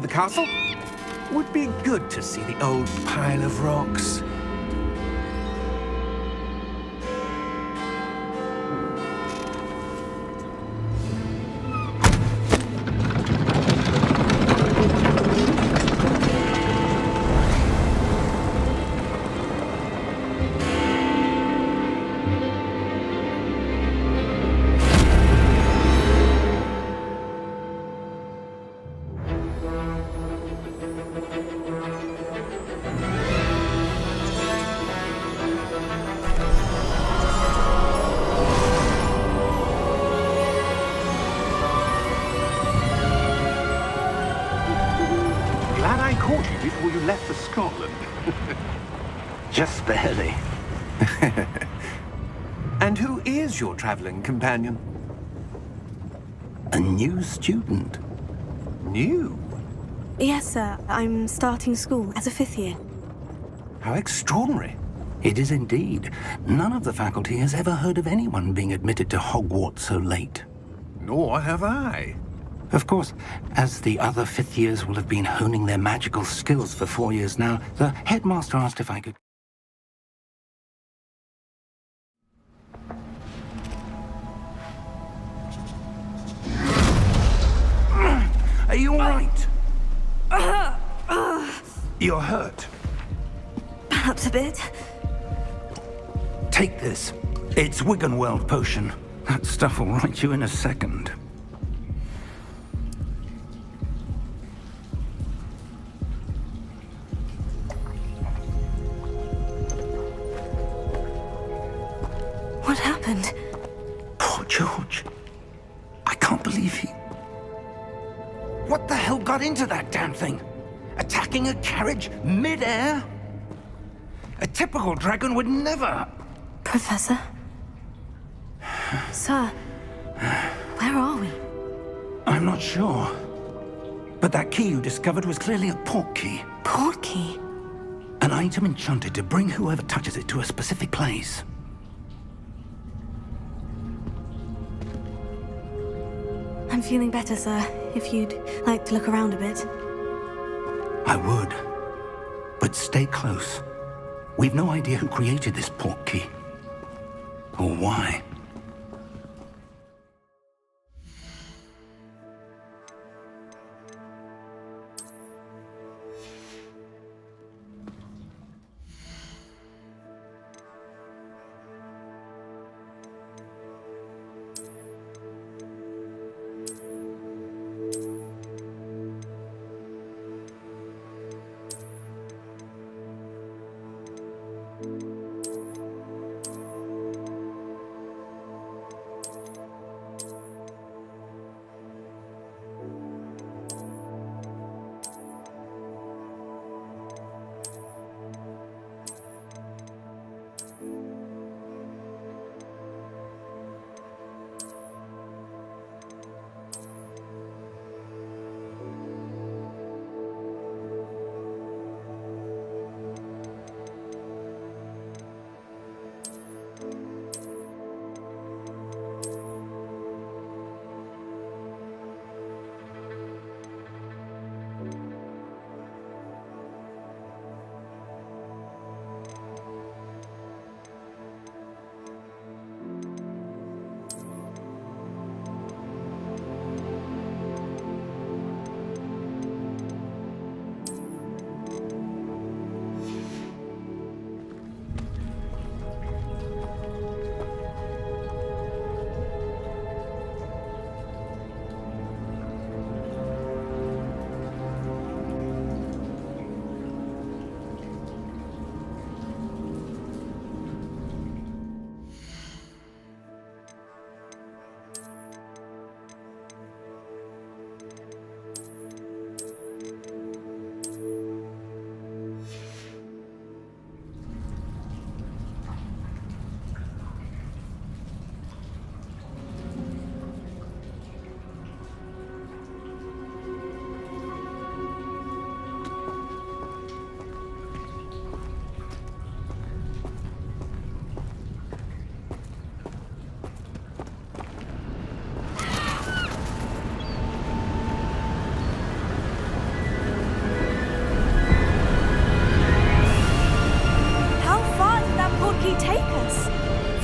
the castle? Would be good to see the old pile of rocks. Glad I caught you before you left for Scotland. Just barely. And who is your traveling companion? A new student. New? Yes, sir. I'm starting school as a 5th year. How extraordinary. It is indeed. None of the faculty has ever heard of anyone being admitted to Hogwarts so late. Nor have I. Of course, as the other 5th years will have been honing their magical skills for 4 years now, the headmaster asked if I could... Are you all right? You're hurt. Perhaps a bit. Take this. It's Wiggenweld potion. That stuff will right you in a second. What happened? Poor George. I can't believe he... What the hell got into that damn thing? Attacking a carriage mid-air? A typical dragon would never... Professor? Sir, where are we? I'm not sure. But that key you discovered was clearly a port key. Port key? An item enchanted to bring whoever touches it to a specific place. I'm feeling better, sir. If you'd like to look around a bit. I would. But stay close. We've no idea who created this port key. Or why.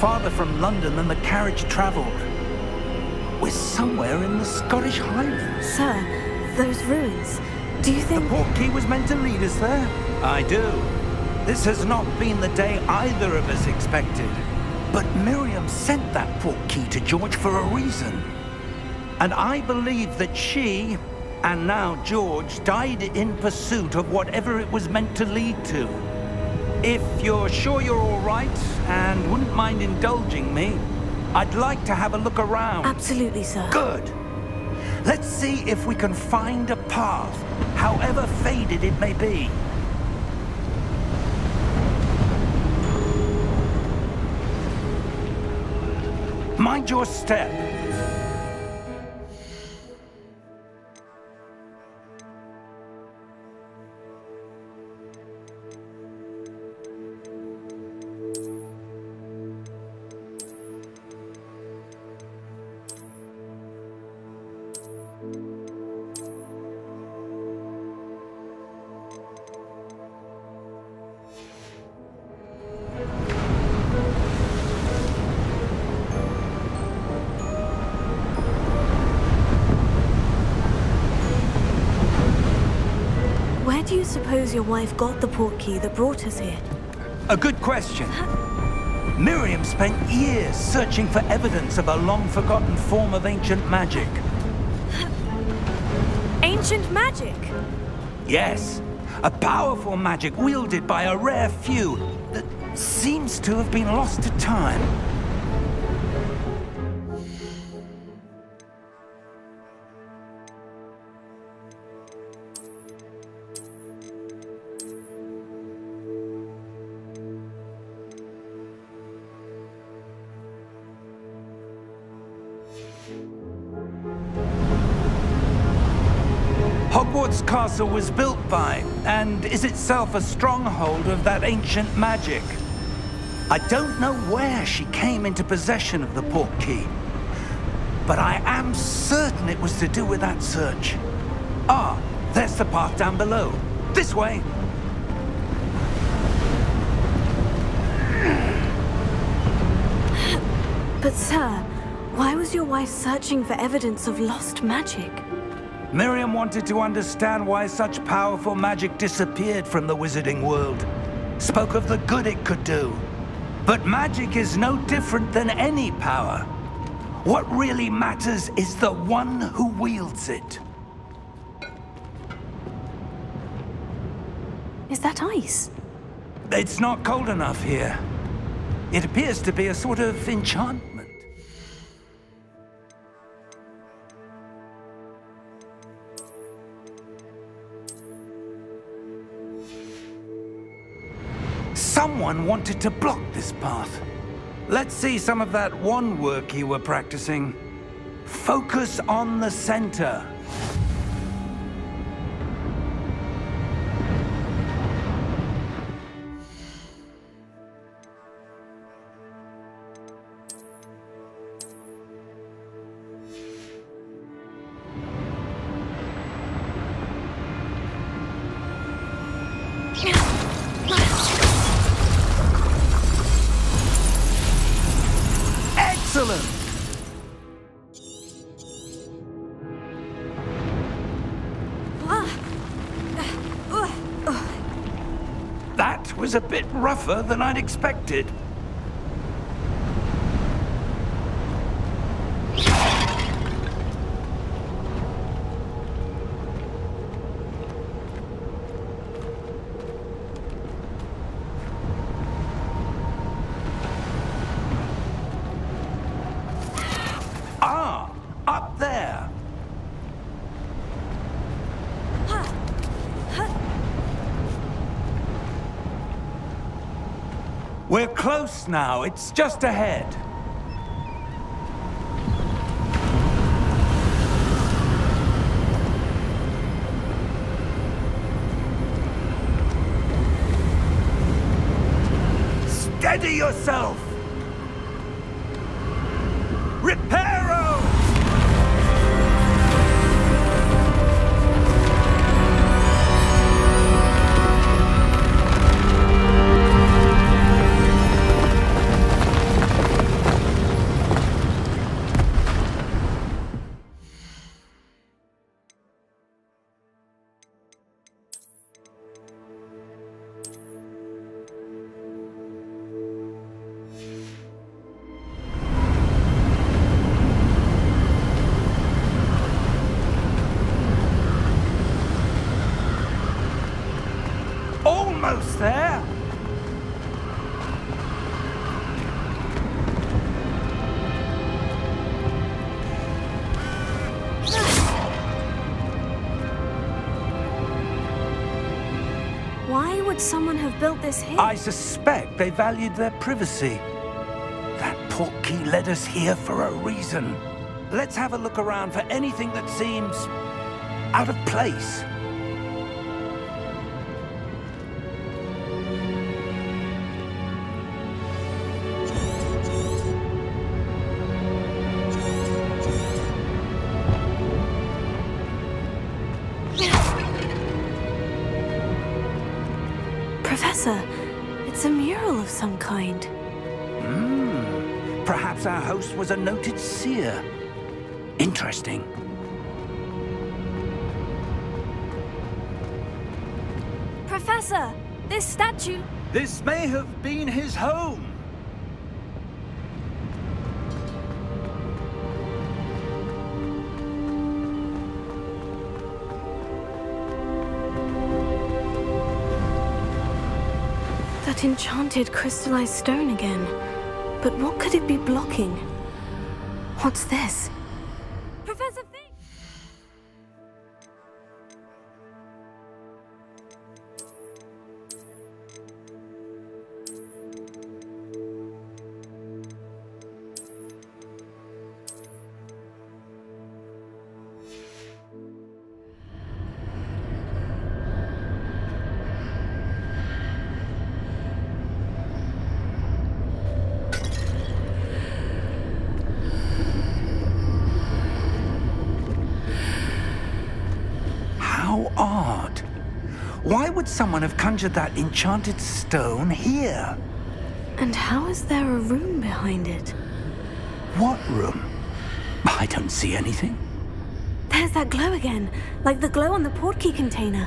farther from London than the carriage travelled. We're somewhere in the Scottish Highlands. Sir, those ruins. Do you The think... portkey was meant to lead us there? I do. This has not been the day either of us expected. But Miriam sent that portkey to George for a reason. And I believe that she, and now George, died in pursuit of whatever it was meant to lead to. If you're sure you're all right and wouldn't mind indulging me, I'd like to have a look around. Absolutely, sir. Good. Let's see if we can find a path, however faded it may be. Mind your step. Where do you suppose your wife got the portkey that brought us here? A good question. Miriam spent years searching for evidence of a long-forgotten form of ancient magic. Ancient magic? Yes, a powerful magic wielded by a rare few that seems to have been lost to time. Hogwarts Castle was built by, and is itself a stronghold of that ancient magic. I don't know where she came into possession of the portkey, but I am certain it was to do with that search. Ah, there's the path down below. This way. But sir, why was your wife searching for evidence of lost magic? Miriam wanted to understand why such powerful magic disappeared from the wizarding world. Spoke of the good it could do. But magic is no different than any power. What really matters is the one who wields it. Is that ice? It's not cold enough here. It appears to be a sort of enchantment. Someone wanted to block this path. Let's see some of that wand work you were practicing. Focus on the center. Excellent! That was a bit rougher than I'd expected. Up there! We're close now. It's just ahead. Steady yourself! Reparo! Almost there. Why would someone have built this here? I suspect they valued their privacy. That portkey led us here for a reason. Let's have a look around for anything that seems out of place. Professor, it's a mural of some kind. Perhaps our host was a noted seer. Interesting. Professor, this statue... This may have been his home. That enchanted crystallized stone again. But what could it be blocking? What's this? Professor Fig! How odd. Why would someone have conjured that enchanted stone here? And how is there a room behind it? What room? I don't see anything. There's that glow again, like the glow on the portkey container.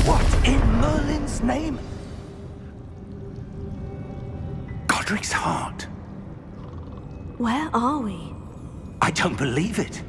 What in Merlin's name? Godric's heart. Where are we? I don't believe it.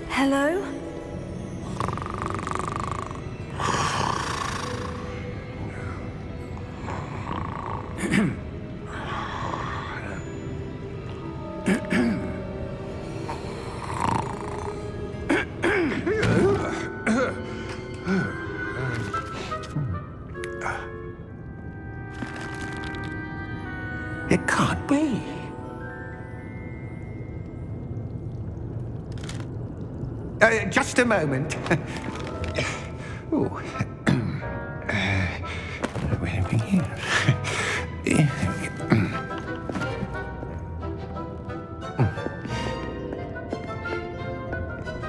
Hello? It can't be. Just a moment. Oh. Where are we here?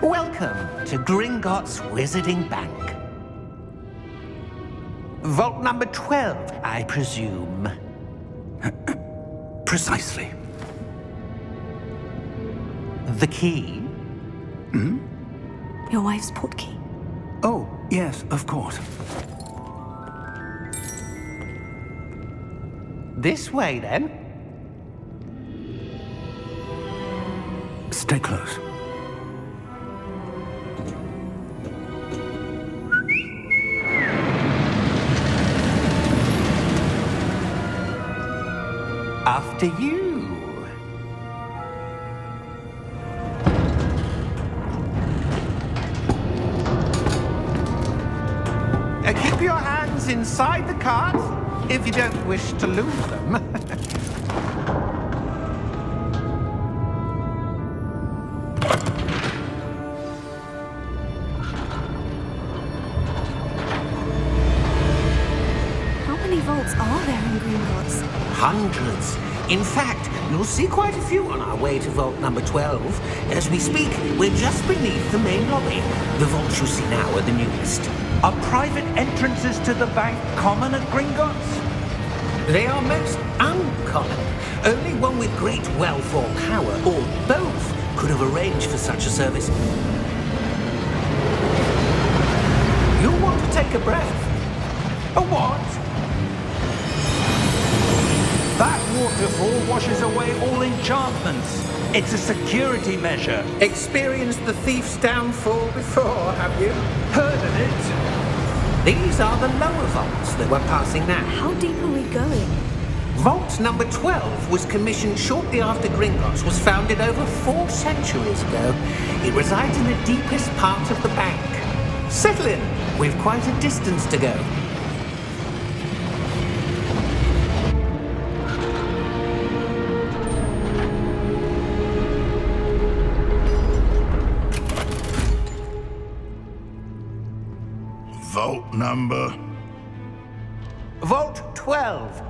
Welcome to Gringotts Wizarding Bank. Vault number 12, I presume. Precisely. The key? Your wife's portkey. Oh, yes, of course. This way, then. Stay close. After you. Keep your hands inside the cart if you don't wish to lose them. How many vaults are there in Gringotts? Hundreds vaults. In fact, you'll see quite a few on our way to vault number 12. As we speak, we're just beneath the main lobby. The vaults you see now are the newest. Are private entrances to the bank common at Gringotts? They are most uncommon. Only one with great wealth or power, or both, could have arranged for such a service. You'll want to take a breath. A what? That waterfall washes away all enchantments. It's a security measure. Experienced the thief's downfall before, have you? Heard of it? These are the lower vaults that we're passing now. How deep are we going? Vault number 12 was commissioned shortly after Gringotts was founded over 4 centuries ago. It resides in the deepest part of the bank. Settle in. We've quite a distance to go. Vault number? Vault 12.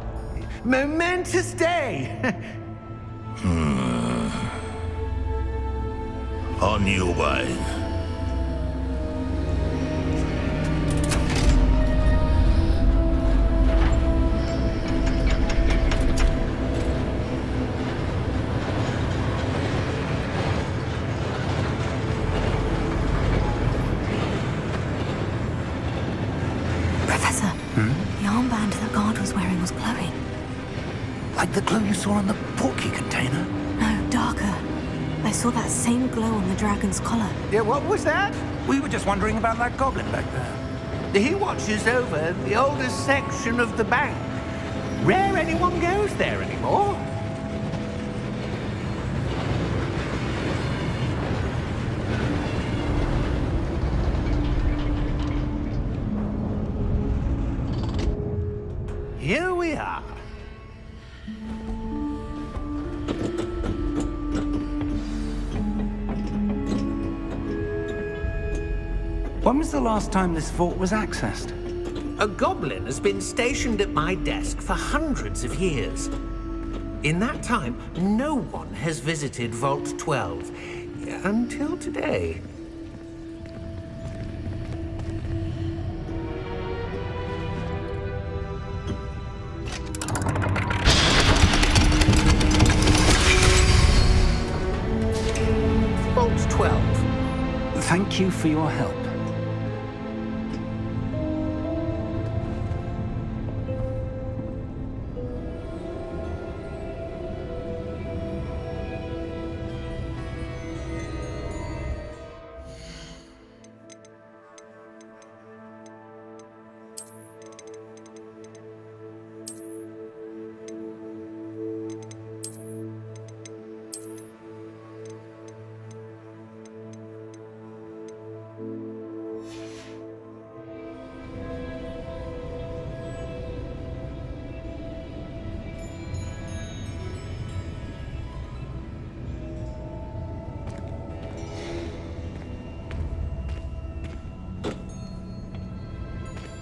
Momentous day. On your way. Professor, the armband the guard was wearing was glowing. Like the glow you saw on the porky container? No, darker. I saw that same glow on the dragon's collar. Yeah, what was that? We were just wondering about that goblin back there. He watches over the oldest section of the bank. Rare anyone goes there anymore. Here we are. When was the last time this vault was accessed? A goblin has been stationed at my desk for hundreds of years. In that time, no one has visited Vault 12. Until today. Vault 12. Thank you for your help.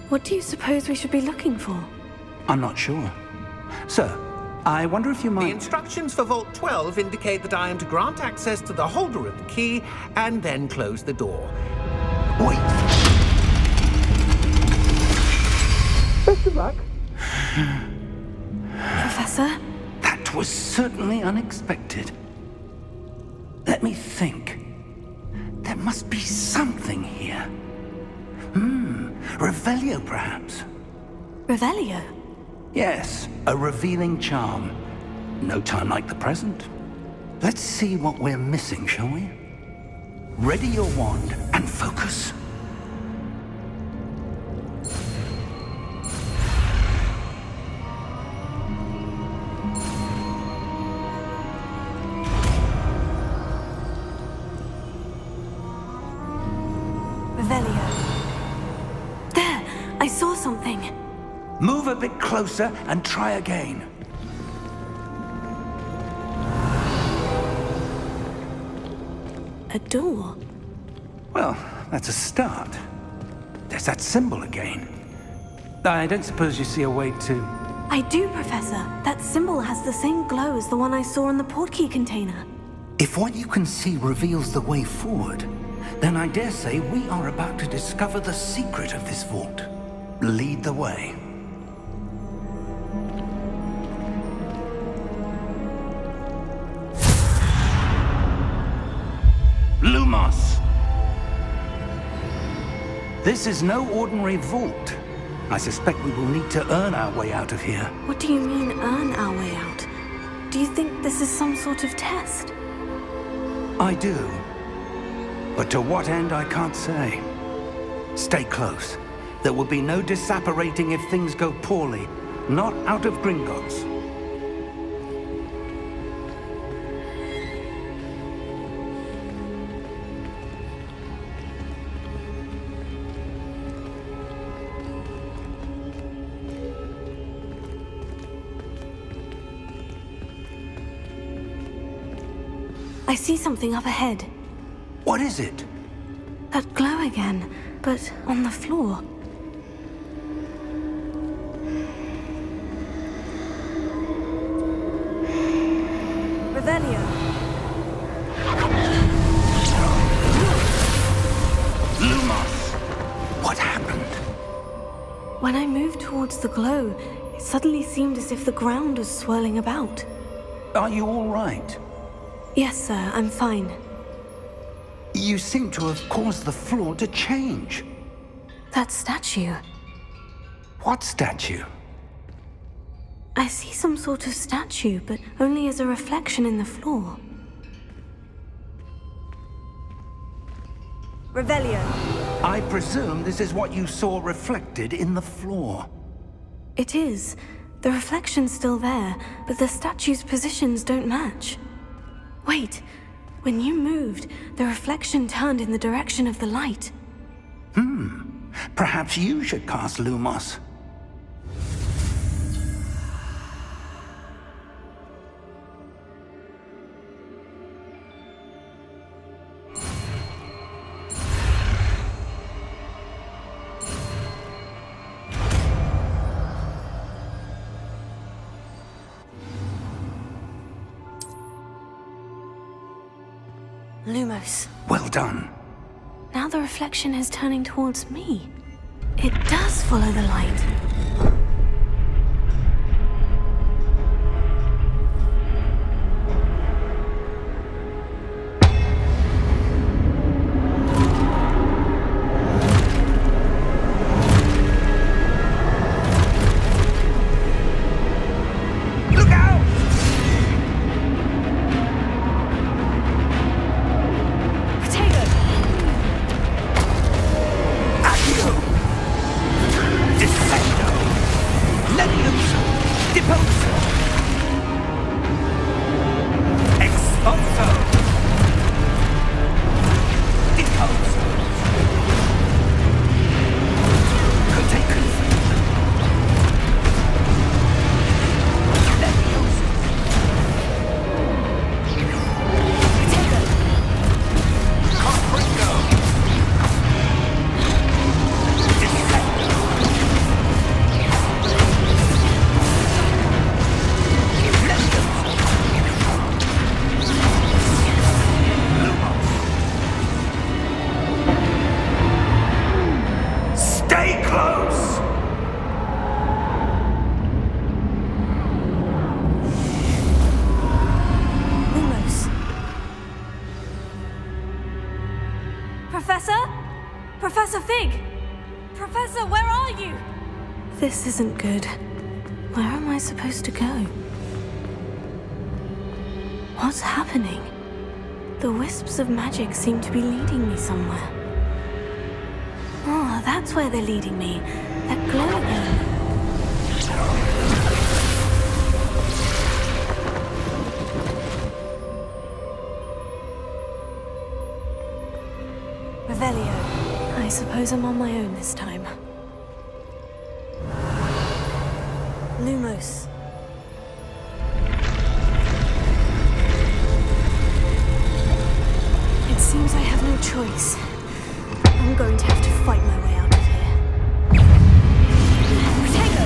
What do you suppose we should be looking for? I'm not sure. Sir, I wonder if you The might... instructions for Vault 12 indicate that I am to grant access to the holder of the key and then close the door. Wait! Best of luck. Professor? That was certainly unexpected. Let me think. There must be something here. Revelio, perhaps? Revelio? Yes, a revealing charm. No time like the present. Let's see what we're missing, shall we? Ready your wand and focus. Revelio. There! I saw something. Move a bit closer and try again. A door. Well, that's a start. There's that symbol again. I don't suppose you see a way to... I do, Professor. That symbol has the same glow as the one I saw in the portkey container. If what you can see reveals the way forward, then I dare say we are about to discover the secret of this vault. Lead the way. Lumos! This is no ordinary vault. I suspect we will need to earn our way out of here. What do you mean, earn our way out? Do you think this is some sort of test? I do. But to what end, I can't say. Stay close. There will be no disapparating if things go poorly. Not out of Gringotts. I see something up ahead. What is it? That glow again, but on the floor. Revelio. Lumos! What happened? When I moved towards the glow, it suddenly seemed as if the ground was swirling about. Are you all right? Yes, sir, I'm fine. You seem to have caused the floor to change. That statue. What statue? I see some sort of statue, but only as a reflection in the floor. Revelio. I presume this is what you saw reflected in the floor. It is. The reflection's still there, but the statue's positions don't match. Wait. When you moved, the reflection turned in the direction of the light. Perhaps you should cast Lumos. Lumos. Well done. Now the reflection is turning towards me. It does follow the light. This isn't good. Where am I supposed to go? What's happening? The wisps of magic seem to be leading me somewhere. Oh, that's where they're leading me. That glow again. Revelio. I suppose I'm on my own this time. Lumos. It seems I have no choice. I'm going to have to fight my way out of here. Protego!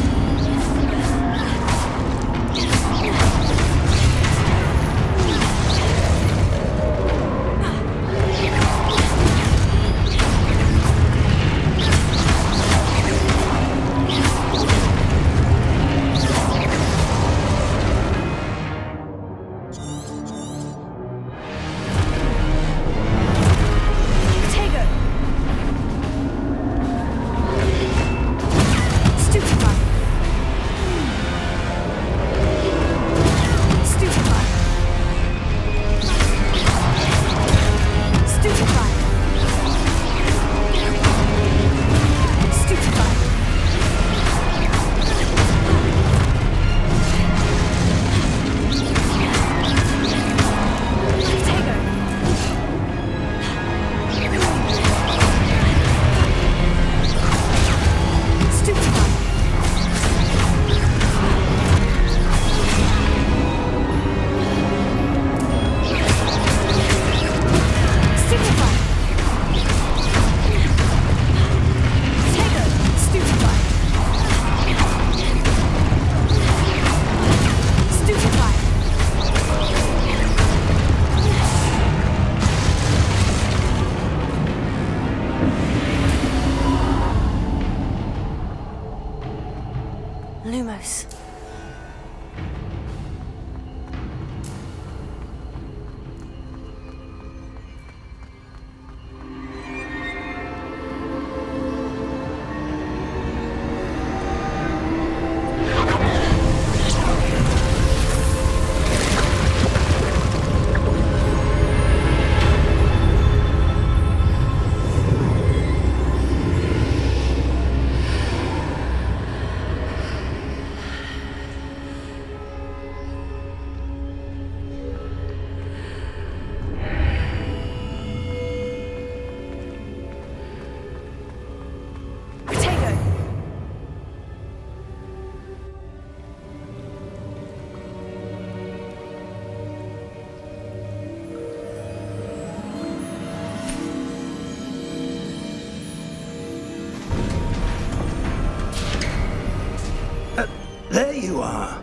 you are.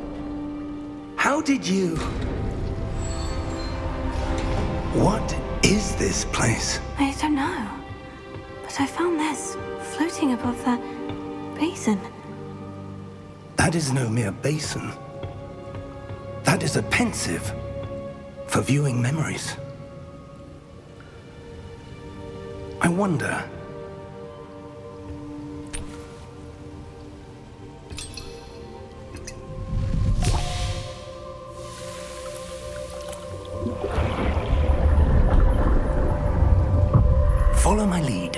How did you... What is this place? I don't know. But I found this floating above that basin. That is no mere basin. That is a pensive for viewing memories. I wonder... Follow my lead.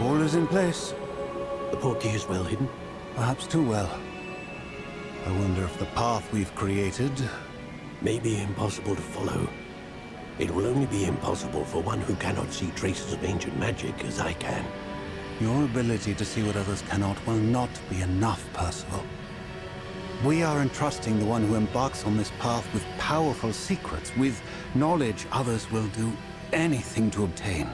All is in place. The portkey is well hidden. Perhaps too well. I wonder if the path we've created... May be impossible to follow. It will only be impossible for one who cannot see traces of ancient magic as I can. Your ability to see what others cannot will not be enough, Percival. We are entrusting the one who embarks on this path with powerful secrets, with knowledge others will do anything to obtain.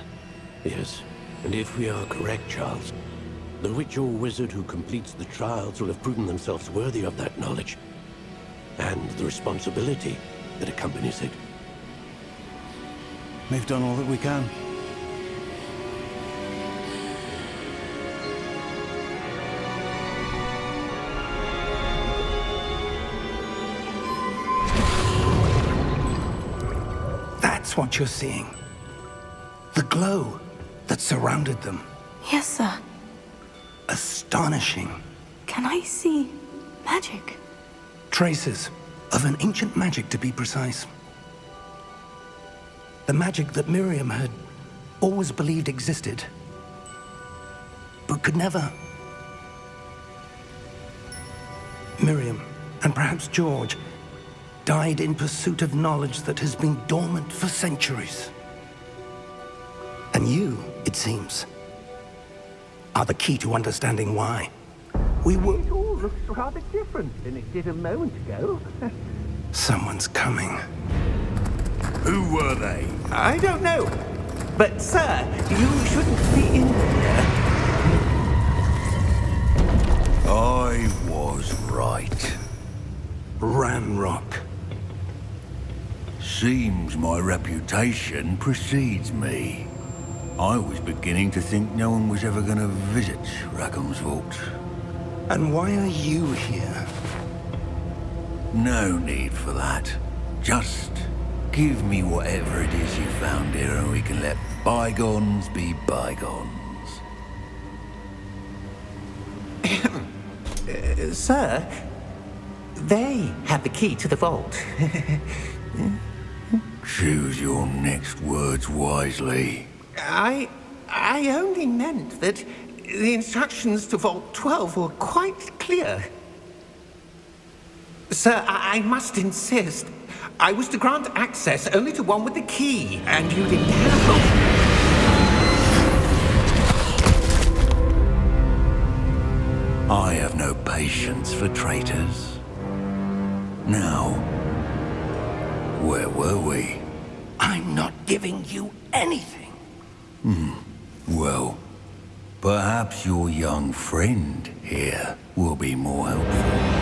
Yes, and if we are correct, Charles, the witch or wizard who completes the trials will have proven themselves worthy of that knowledge, and the responsibility that accompanies it. We've done all that we can. That's what you're seeing. The glow that surrounded them. Yes, sir. Astonishing. Can I see magic? Traces of an ancient magic, to be precise. The magic that Miriam had always believed existed, but could never. Miriam, and perhaps George, died in pursuit of knowledge that has been dormant for centuries. And you, it seems, are the key to understanding why. We were... It all looks rather different than it did a moment ago. Someone's coming. Who were they? I don't know. But, sir, you shouldn't be in here. I was right. Ranrock. Seems my reputation precedes me. I was beginning to think no one was ever going to visit Rackham's vault. And why are you here? No need for that. Just give me whatever it is you found here and we can let bygones be bygones. Sir, they have the key to the vault. Choose your next words wisely. I only meant that the instructions to Vault 12 were quite clear. Sir, I must insist. I was to grant access only to one with the key, and you didn't have I have no patience for traitors. Now, where were we? I'm not giving you anything. Well, perhaps your young friend here will be more helpful.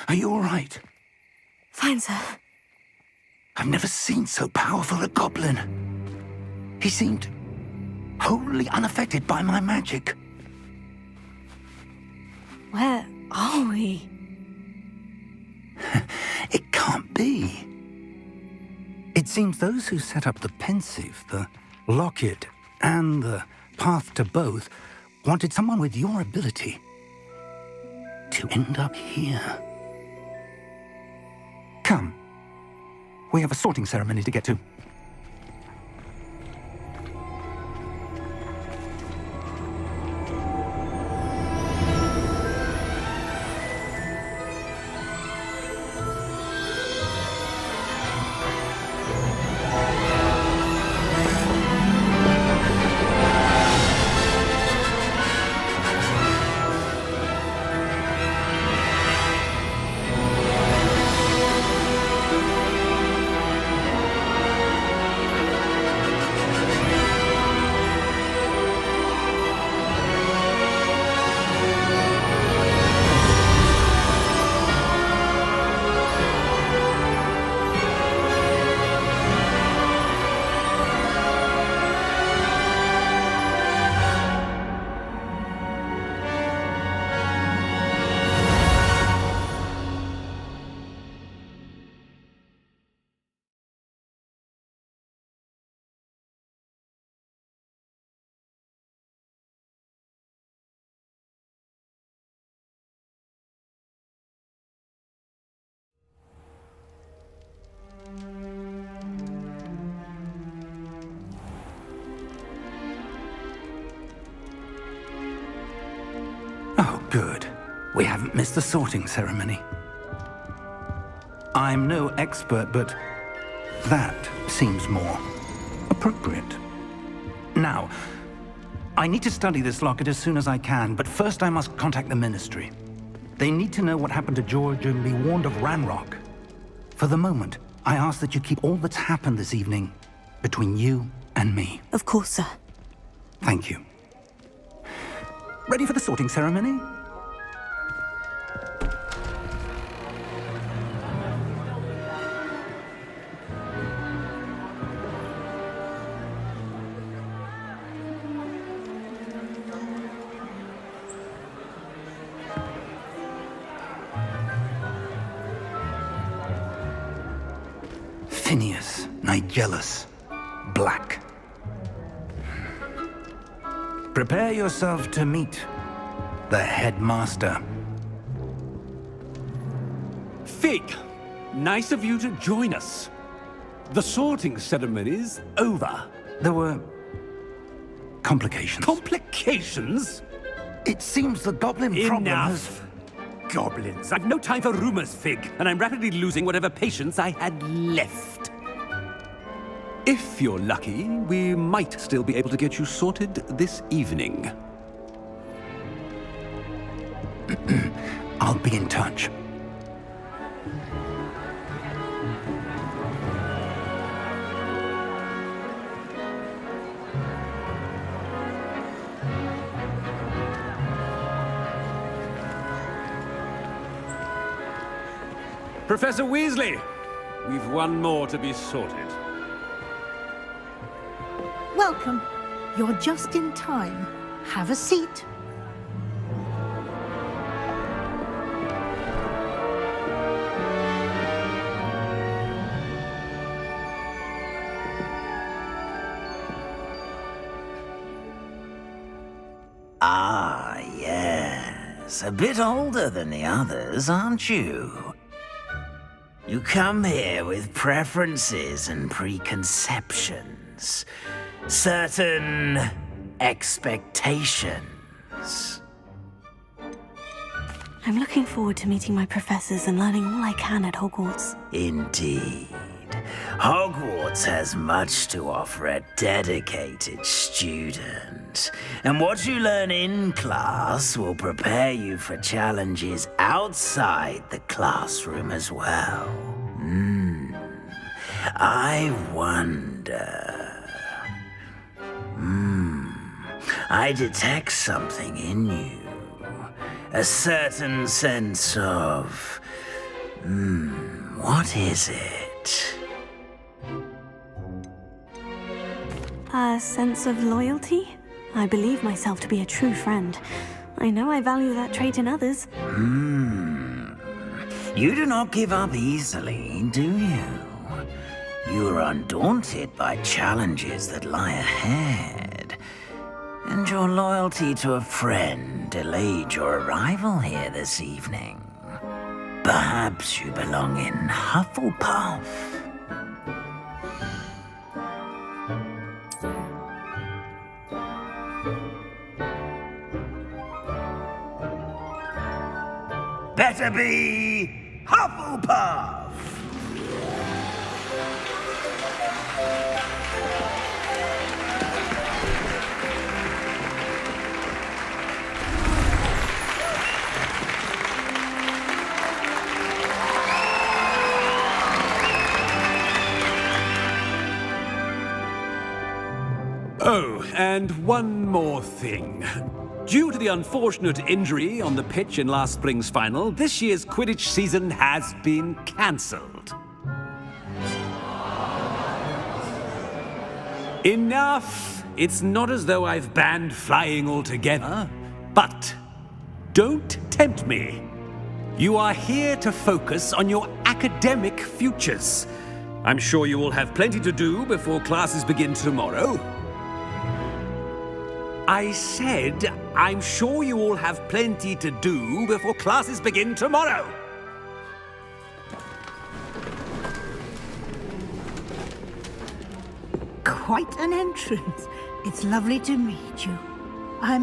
Are you all right? Fine, sir. I've never seen so powerful a goblin. He seemed wholly unaffected by my magic. Where are we? It can't be. It seems those who set up the pensive, the locket, and the path to both wanted someone with your ability to end up here. Come. We have a sorting ceremony to get to. Oh, good. We haven't missed the sorting ceremony. I'm no expert, but that seems more appropriate. Now, I need to study this locket as soon as I can, but first I must contact the Ministry. They need to know what happened to George and be warned of Ranrock. For the moment, I ask that you keep all that's happened this evening between you and me. Of course, sir. Thank you. Ready for the sorting ceremony? Phineas, Nigellus, Black. Prepare yourself to meet the headmaster. Fig, nice of you to join us. The sorting ceremony's over. There were complications. Complications? It seems the goblin problem has... Enough. Goblins. I've no time for rumors, Fig, and I'm rapidly losing whatever patience I had left. If you're lucky, we might still be able to get you sorted this evening. I'll be in touch. Professor Weasley, we've one more to be sorted. Welcome. You're just in time. Have a seat. Ah, yes. A bit older than the others, aren't you? You come here with preferences and preconceptions. Certain expectations. I'm looking forward to meeting my professors and learning all I can at Hogwarts. Indeed. Hogwarts has much to offer a dedicated student. And what you learn in class will prepare you for challenges outside the classroom as well. I wonder... I detect something in you. A certain sense of What is it? A sense of loyalty? I believe myself to be a true friend. I know I value that trait in others. You do not give up easily, do you? You are undaunted by challenges that lie ahead. And your loyalty to a friend delayed your arrival here this evening. Perhaps you belong in Hufflepuff. Better be Hufflepuff! Oh, and one more thing. Due to the unfortunate injury on the pitch in last spring's final, this year's Quidditch season has been cancelled. Enough! It's not as though I've banned flying altogether, but don't tempt me. You are here to focus on your academic futures. I'm sure you will have plenty to do before classes begin tomorrow. I said, I'm sure you all have plenty to do before classes begin tomorrow. Quite an entrance. It's lovely to meet you.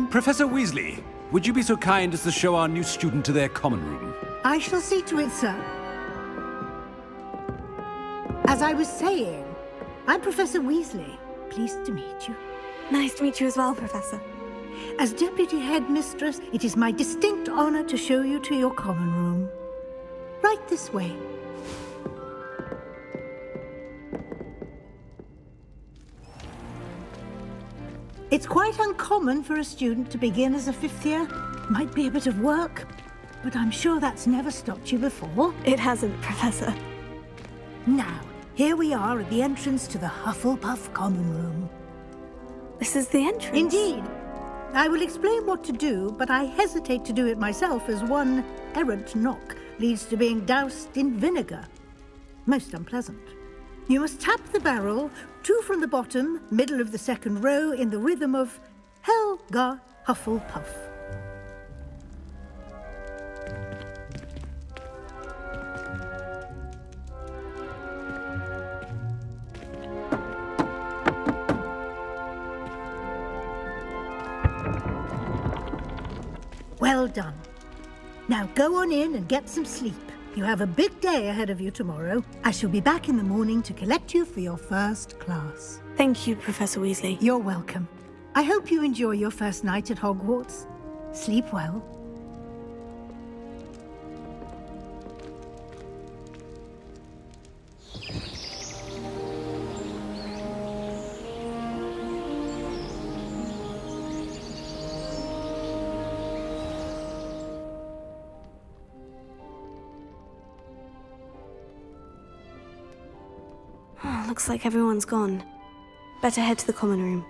Professor Weasley, would you be so kind as to show our new student to their common room? I shall see to it, sir. As I was saying, I'm Professor Weasley. Pleased to meet you. Nice to meet you as well, Professor. As Deputy Headmistress, it is my distinct honor to show you to your common room. Right this way. It's quite uncommon for a student to begin as a fifth year. Might be a bit of work, but I'm sure that's never stopped you before. It hasn't, Professor. Now, here we are at the entrance to the Hufflepuff common room. This is the entrance? Indeed. I will explain what to do, but I hesitate to do it myself as one errant knock leads to being doused in vinegar. Most unpleasant. You must tap the barrel, 2 from the bottom, middle of the second row, in the rhythm of Helga Hufflepuff. Well done. Now go on in and get some sleep. You have a big day ahead of you tomorrow. I shall be back in the morning to collect you for your first class. Thank you, Professor Weasley. You're welcome. I hope you enjoy your first night at Hogwarts. Sleep well. Looks like everyone's gone. Better head to the common room.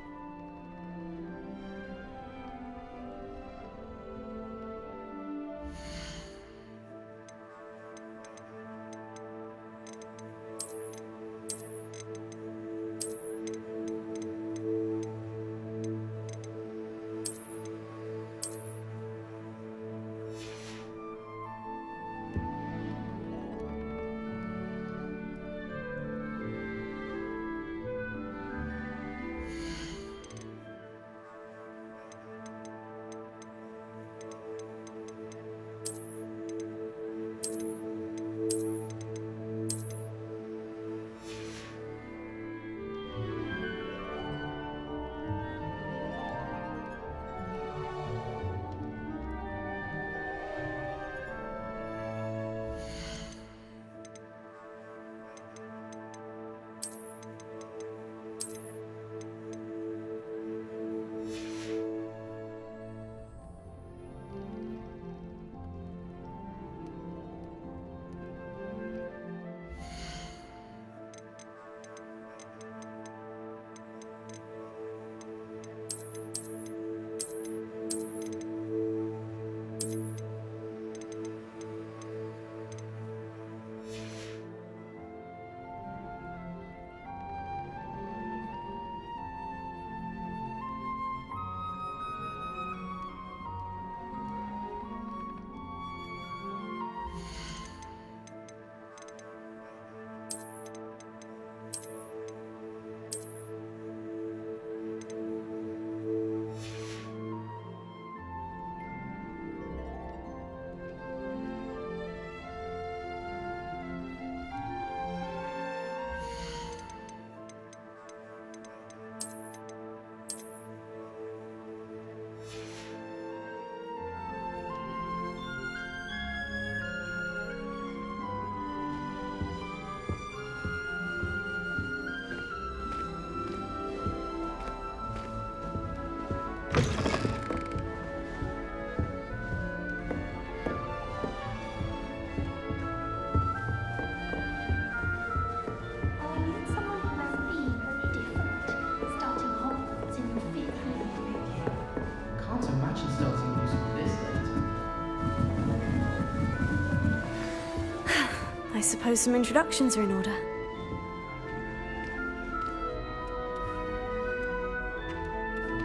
suppose some introductions are in order.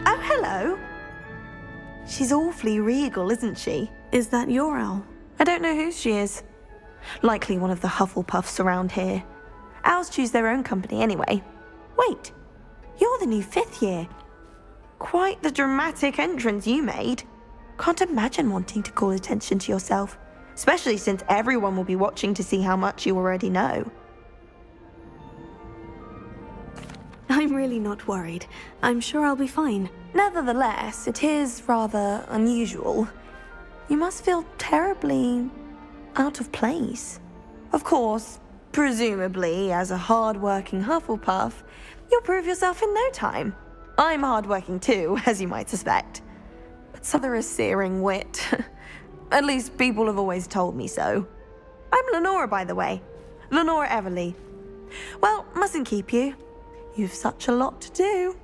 Oh, hello. She's awfully regal, isn't she? Is that your owl? I don't know who she is. Likely one of the Hufflepuffs around here. Owls choose their own company anyway. Wait, you're the new 5th year. Quite the dramatic entrance you made. Can't imagine wanting to call attention to yourself, especially since everyone will be watching to see how much you already know. I'm really not worried. I'm sure I'll be fine. Nevertheless, it is rather unusual. You must feel terribly out of place. Of course, presumably, as a hard-working Hufflepuff, you'll prove yourself in no time. I'm hard-working too, as you might suspect. But so there is searing wit. At least people have always told me so. I'm Lenora, by the way. Lenora Everly. Well, mustn't keep you. You've such a lot to do.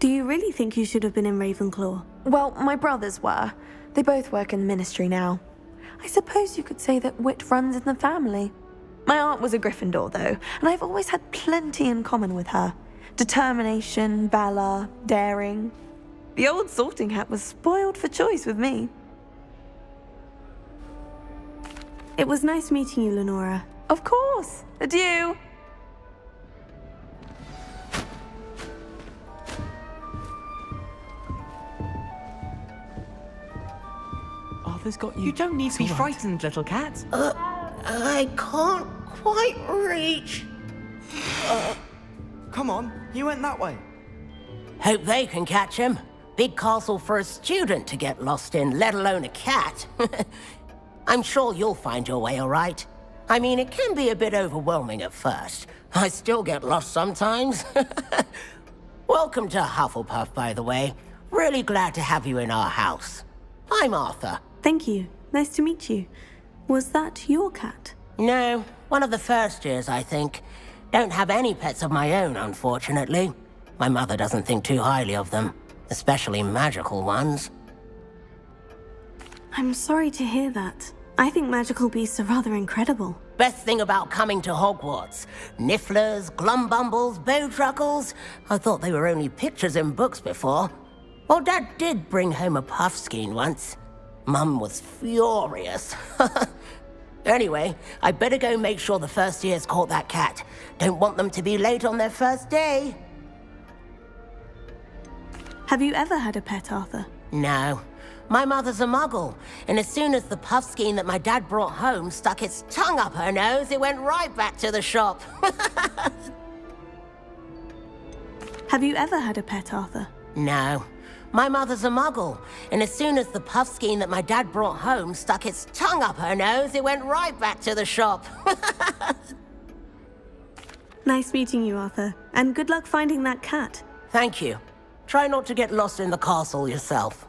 Do you really think you should have been in Ravenclaw? Well, my brothers were. They both work in the ministry now. I suppose you could say that wit runs in the family. My aunt was a Gryffindor, though, and I've always had plenty in common with her. Determination, valor, daring. The old sorting hat was spoiled for choice with me. It was nice meeting you, Lenora. Of course. Adieu. Arthur's got you. You don't need to be It's all right. frightened, little cat. I can't quite reach. Come on, he went that way. Hope they can catch him. Big castle for a student to get lost in, let alone a cat. I'm sure you'll find your way all right. I mean, it can be a bit overwhelming at first. I still get lost sometimes. Welcome to Hufflepuff, by the way. Really glad to have you in our house. I'm Arthur. Thank you. Nice to meet you. Was that your cat? No, one of the first years, I think. Don't have any pets of my own, unfortunately. My mother doesn't think too highly of them, especially magical ones. I'm sorry to hear that. I think magical beasts are rather incredible. Best thing about coming to Hogwarts. Nifflers, glumbumbles, bowtruckles. I thought they were only pictures in books before. Well, Dad did bring home a puffskein once. Mum was furious. Anyway, I better go make sure the first years caught that cat. Don't want them to be late on their first day. Have you ever had a pet, Arthur? No. My mother's a muggle, and as soon as the puffskein that my dad brought home stuck its tongue up her nose, it went right back to the shop. Have you ever had a pet, Arthur? No. My mother's a muggle, and as soon as the puffskein that my dad brought home stuck its tongue up her nose, it went right back to the shop. Nice meeting you, Arthur, and good luck finding that cat. Thank you. Try not to get lost in the castle yourself.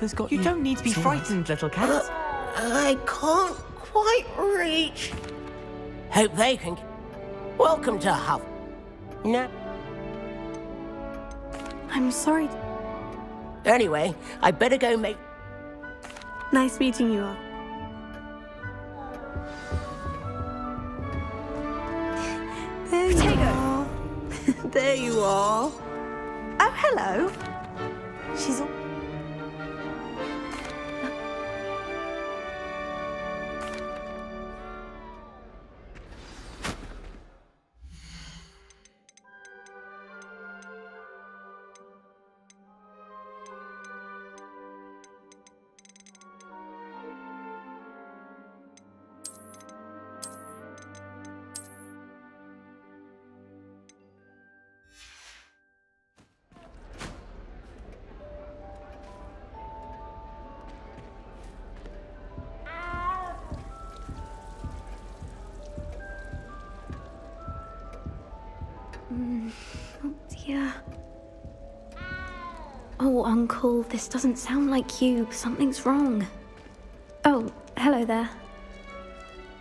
Arthur's got You don't need to be It's all right. frightened, little cat. I can't quite reach. Hope they can. Welcome to Huff. No. I'm sorry. Anyway, I better go make. Nice meeting you all. There you are. There you are. Oh, hello. She's all... Oh dear. Oh, Uncle, this doesn't sound like you. Something's wrong. Oh, hello there.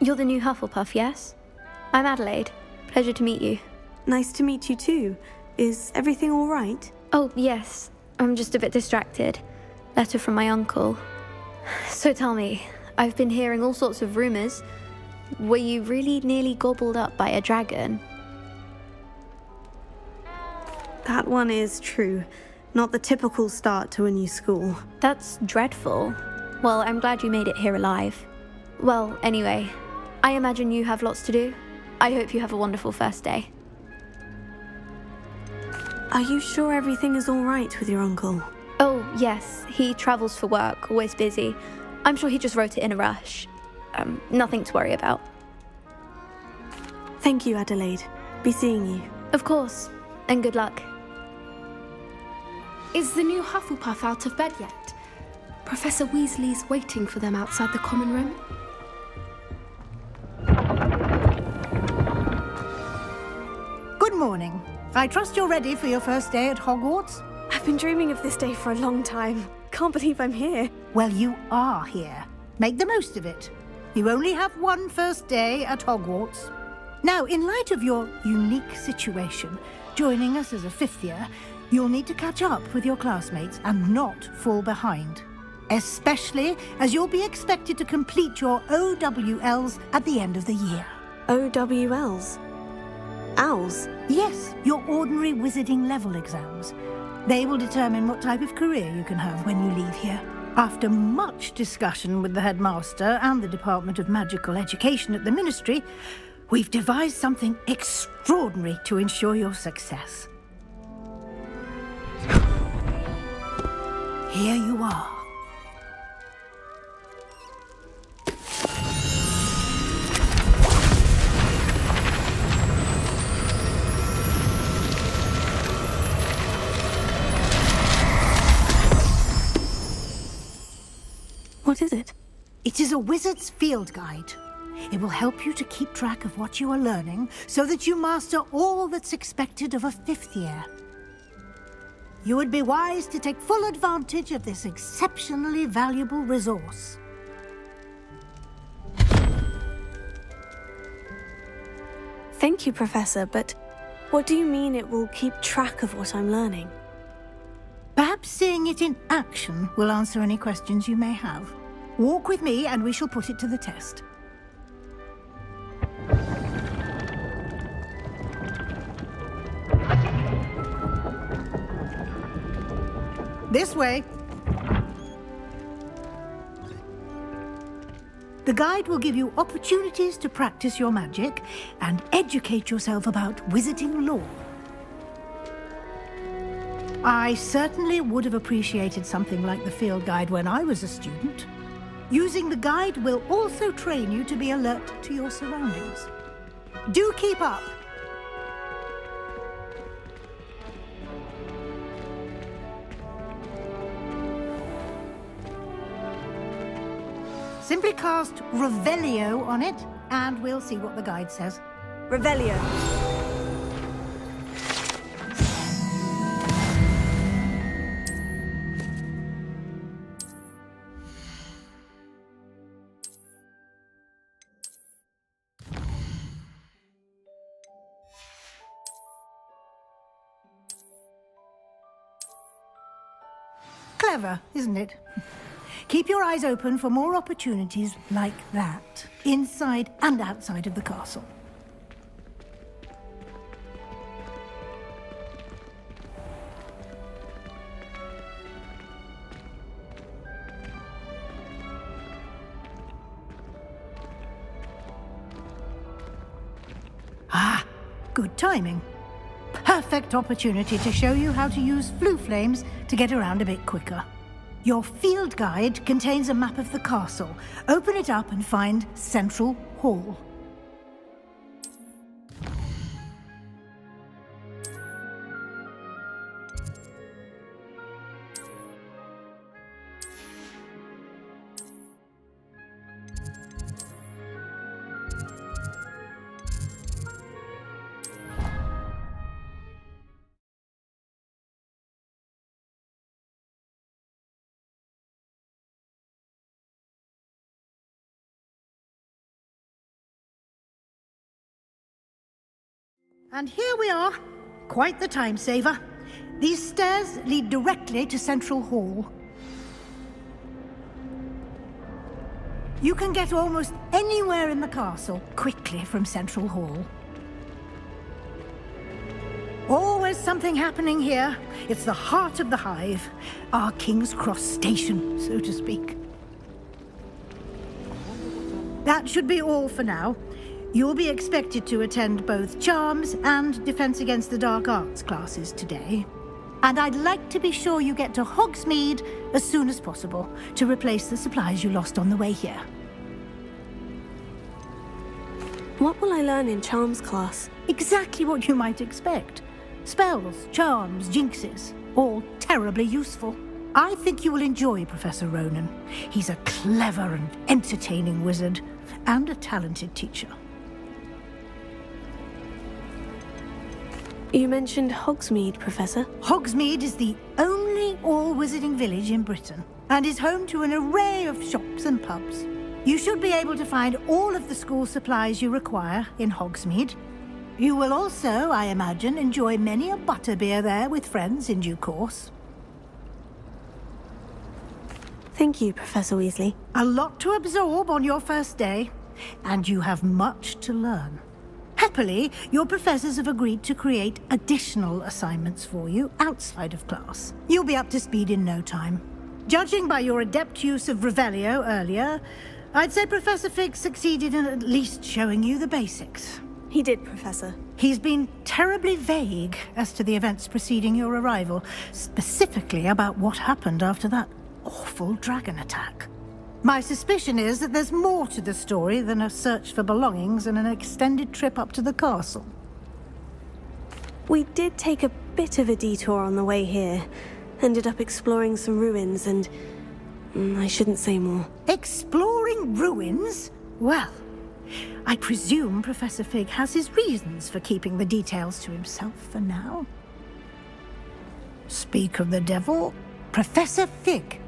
You're the new Hufflepuff, yes? I'm Adelaide. Pleasure to meet you. Nice to meet you too. Is everything all right? Oh, yes. I'm just a bit distracted. Letter from my uncle. So tell me, I've been hearing all sorts of rumors. Were you really nearly gobbled up by a dragon? That one is true. Not the typical start to a new school. That's dreadful. Well, I'm glad you made it here alive. Well, anyway, I imagine you have lots to do. I hope you have a wonderful first day. Are you sure everything is all right with your uncle? Oh, yes. He travels for work, always busy. I'm sure he just wrote it in a rush. Nothing to worry about. Thank you, Adelaide. Be seeing you. Of course. And good luck. Is the new Hufflepuff out of bed yet? Professor Weasley's waiting for them outside the common room. Good morning. I trust you're ready for your first day at Hogwarts? I've been dreaming of this day for a long time. Can't believe I'm here. Well, you are here. Make the most of it. You only have one first day at Hogwarts. Now, in light of your unique situation, joining us as a fifth year, you'll need to catch up with your classmates and not fall behind. Especially as you'll be expected to complete your OWLs at the end of the year. OWLs? Owls? Yes, your ordinary wizarding level exams. They will determine what type of career you can have when you leave here. After much discussion with the headmaster and the Department of Magical Education at the Ministry, we've devised something extraordinary to ensure your success. Here you are. What is it? It is a wizard's field guide. It will help you to keep track of what you are learning so that you master all that's expected of a fifth year. You would be wise to take full advantage of this exceptionally valuable resource. Thank you, Professor, but what do you mean it will keep track of what I'm learning? Perhaps seeing it in action will answer any questions you may have. Walk with me and we shall put it to the test. This way. The guide will give you opportunities to practice your magic and educate yourself about wizarding lore. I certainly would have appreciated something like the field guide when I was a student. Using the guide will also train you to be alert to your surroundings. Do keep up! Simply cast Revelio on it, and we'll see what the guide says. Revelio. Clever, isn't it? Keep your eyes open for more opportunities like that, inside and outside of the castle. Ah, good timing. Perfect opportunity to show you how to use flue flames to get around a bit quicker. Your field guide contains a map of the castle. Open it up and find Central Hall. And here we are. Quite the time saver. These stairs lead directly to Central Hall. You can get almost anywhere in the castle quickly from Central Hall. Always something happening here. It's the heart of the hive. Our King's Cross station, so to speak. That should be all for now. You'll be expected to attend both Charms and Defense Against the Dark Arts classes today. And I'd like to be sure you get to Hogsmeade as soon as possible to replace the supplies you lost on the way here. What will I learn in Charms class? Exactly what you might expect. Spells, charms, jinxes, all terribly useful. I think you will enjoy Professor Ronan. He's a clever and entertaining wizard, and a talented teacher. You mentioned Hogsmeade, Professor. Hogsmeade is the only all-wizarding village in Britain, and is home to an array of shops and pubs. You should be able to find all of the school supplies you require in Hogsmeade. You will also, I imagine, enjoy many a butterbeer there with friends in due course. Thank you, Professor Weasley. A lot to absorb on your first day, and you have much to learn. Happily, your professors have agreed to create additional assignments for you outside of class. You'll be up to speed in no time. Judging by your adept use of Revelio earlier, I'd say Professor Fig succeeded in at least showing you the basics. He did, Professor. He's been terribly vague as to the events preceding your arrival, specifically about what happened after that awful dragon attack. My suspicion is that there's more to the story than a search for belongings and an extended trip up to the castle. We did take a bit of a detour on the way here. Ended up exploring some ruins and... I shouldn't say more. Exploring ruins? Well, I presume Professor Fig has his reasons for keeping the details to himself for now. Speak of the devil, Professor Fig.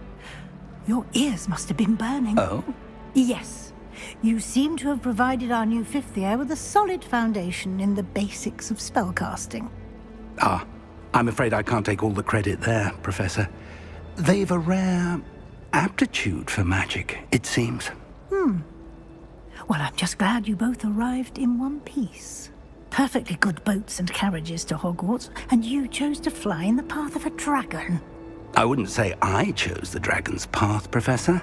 Your ears must have been burning. Oh? Yes. You seem to have provided our new fifth year with a solid foundation in the basics of spellcasting. Ah, I'm afraid I can't take all the credit there, Professor. They've a rare aptitude for magic, it seems. Well, I'm just glad you both arrived in one piece. Perfectly good boats and carriages to Hogwarts, and you chose to fly in the path of a dragon. I wouldn't say I chose the dragon's path, Professor.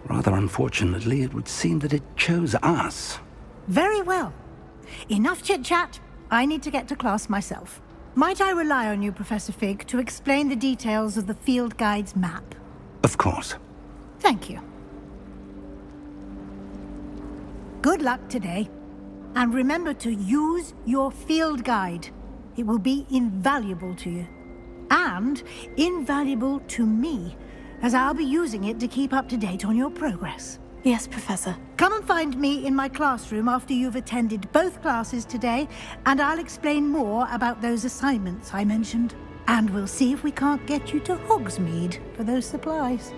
Rather unfortunately, it would seem that it chose us. Very well. Enough chit-chat. I need to get to class myself. Might I rely on you, Professor Fig, to explain the details of the field guide's map? Of course. Thank you. Good luck today. And remember to use your field guide. It will be invaluable to you. And invaluable to me, as I'll be using it to keep up to date on your progress. Yes, Professor. Come and find me in my classroom after you've attended both classes today, and I'll explain more about those assignments I mentioned. And we'll see if we can't get you to Hogsmeade for those supplies.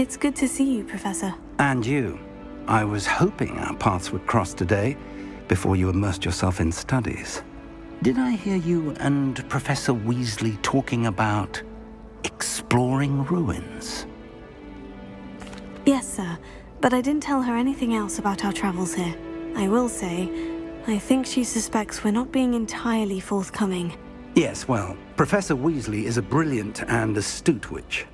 It's good to see you, Professor. And you. I was hoping our paths would cross today, before you immersed yourself in studies. Did I hear you and Professor Weasley talking about exploring ruins? Yes, sir, but I didn't tell her anything else about our travels here. I will say, I think she suspects we're not being entirely forthcoming. Yes, well, Professor Weasley is a brilliant and astute witch.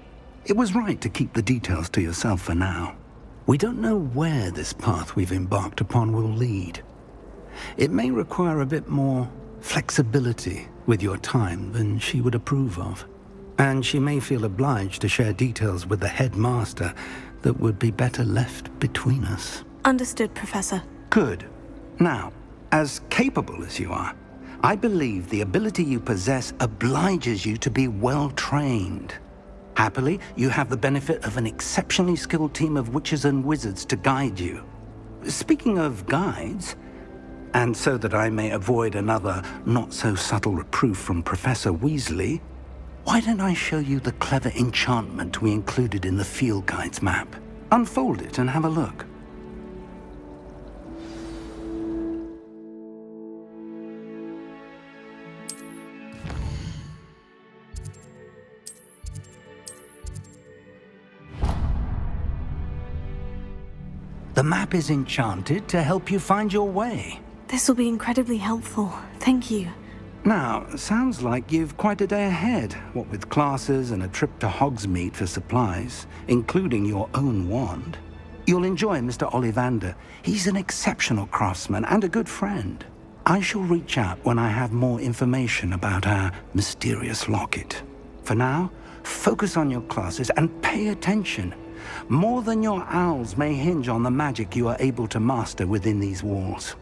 It was right to keep the details to yourself for now. We don't know where this path we've embarked upon will lead. It may require a bit more flexibility with your time than she would approve of. And she may feel obliged to share details with the headmaster that would be better left between us. Understood, Professor. Good. Now, as capable as you are, I believe the ability you possess obliges you to be well trained. Happily, you have the benefit of an exceptionally skilled team of witches and wizards to guide you. Speaking of guides, and so that I may avoid another not-so-subtle reproof from Professor Weasley, why don't I show you the clever enchantment we included in the field guide's map? Unfold it and have a look. The map is enchanted to help you find your way. This will be incredibly helpful. Thank you. Now, sounds like you've quite a day ahead, what with classes and a trip to Hogsmeade for supplies, including your own wand. You'll enjoy Mr. Ollivander. He's an exceptional craftsman and a good friend. I shall reach out when I have more information about our mysterious locket. For now, focus on your classes and pay attention. More than your owls may hinge on the magic you are able to master within these walls.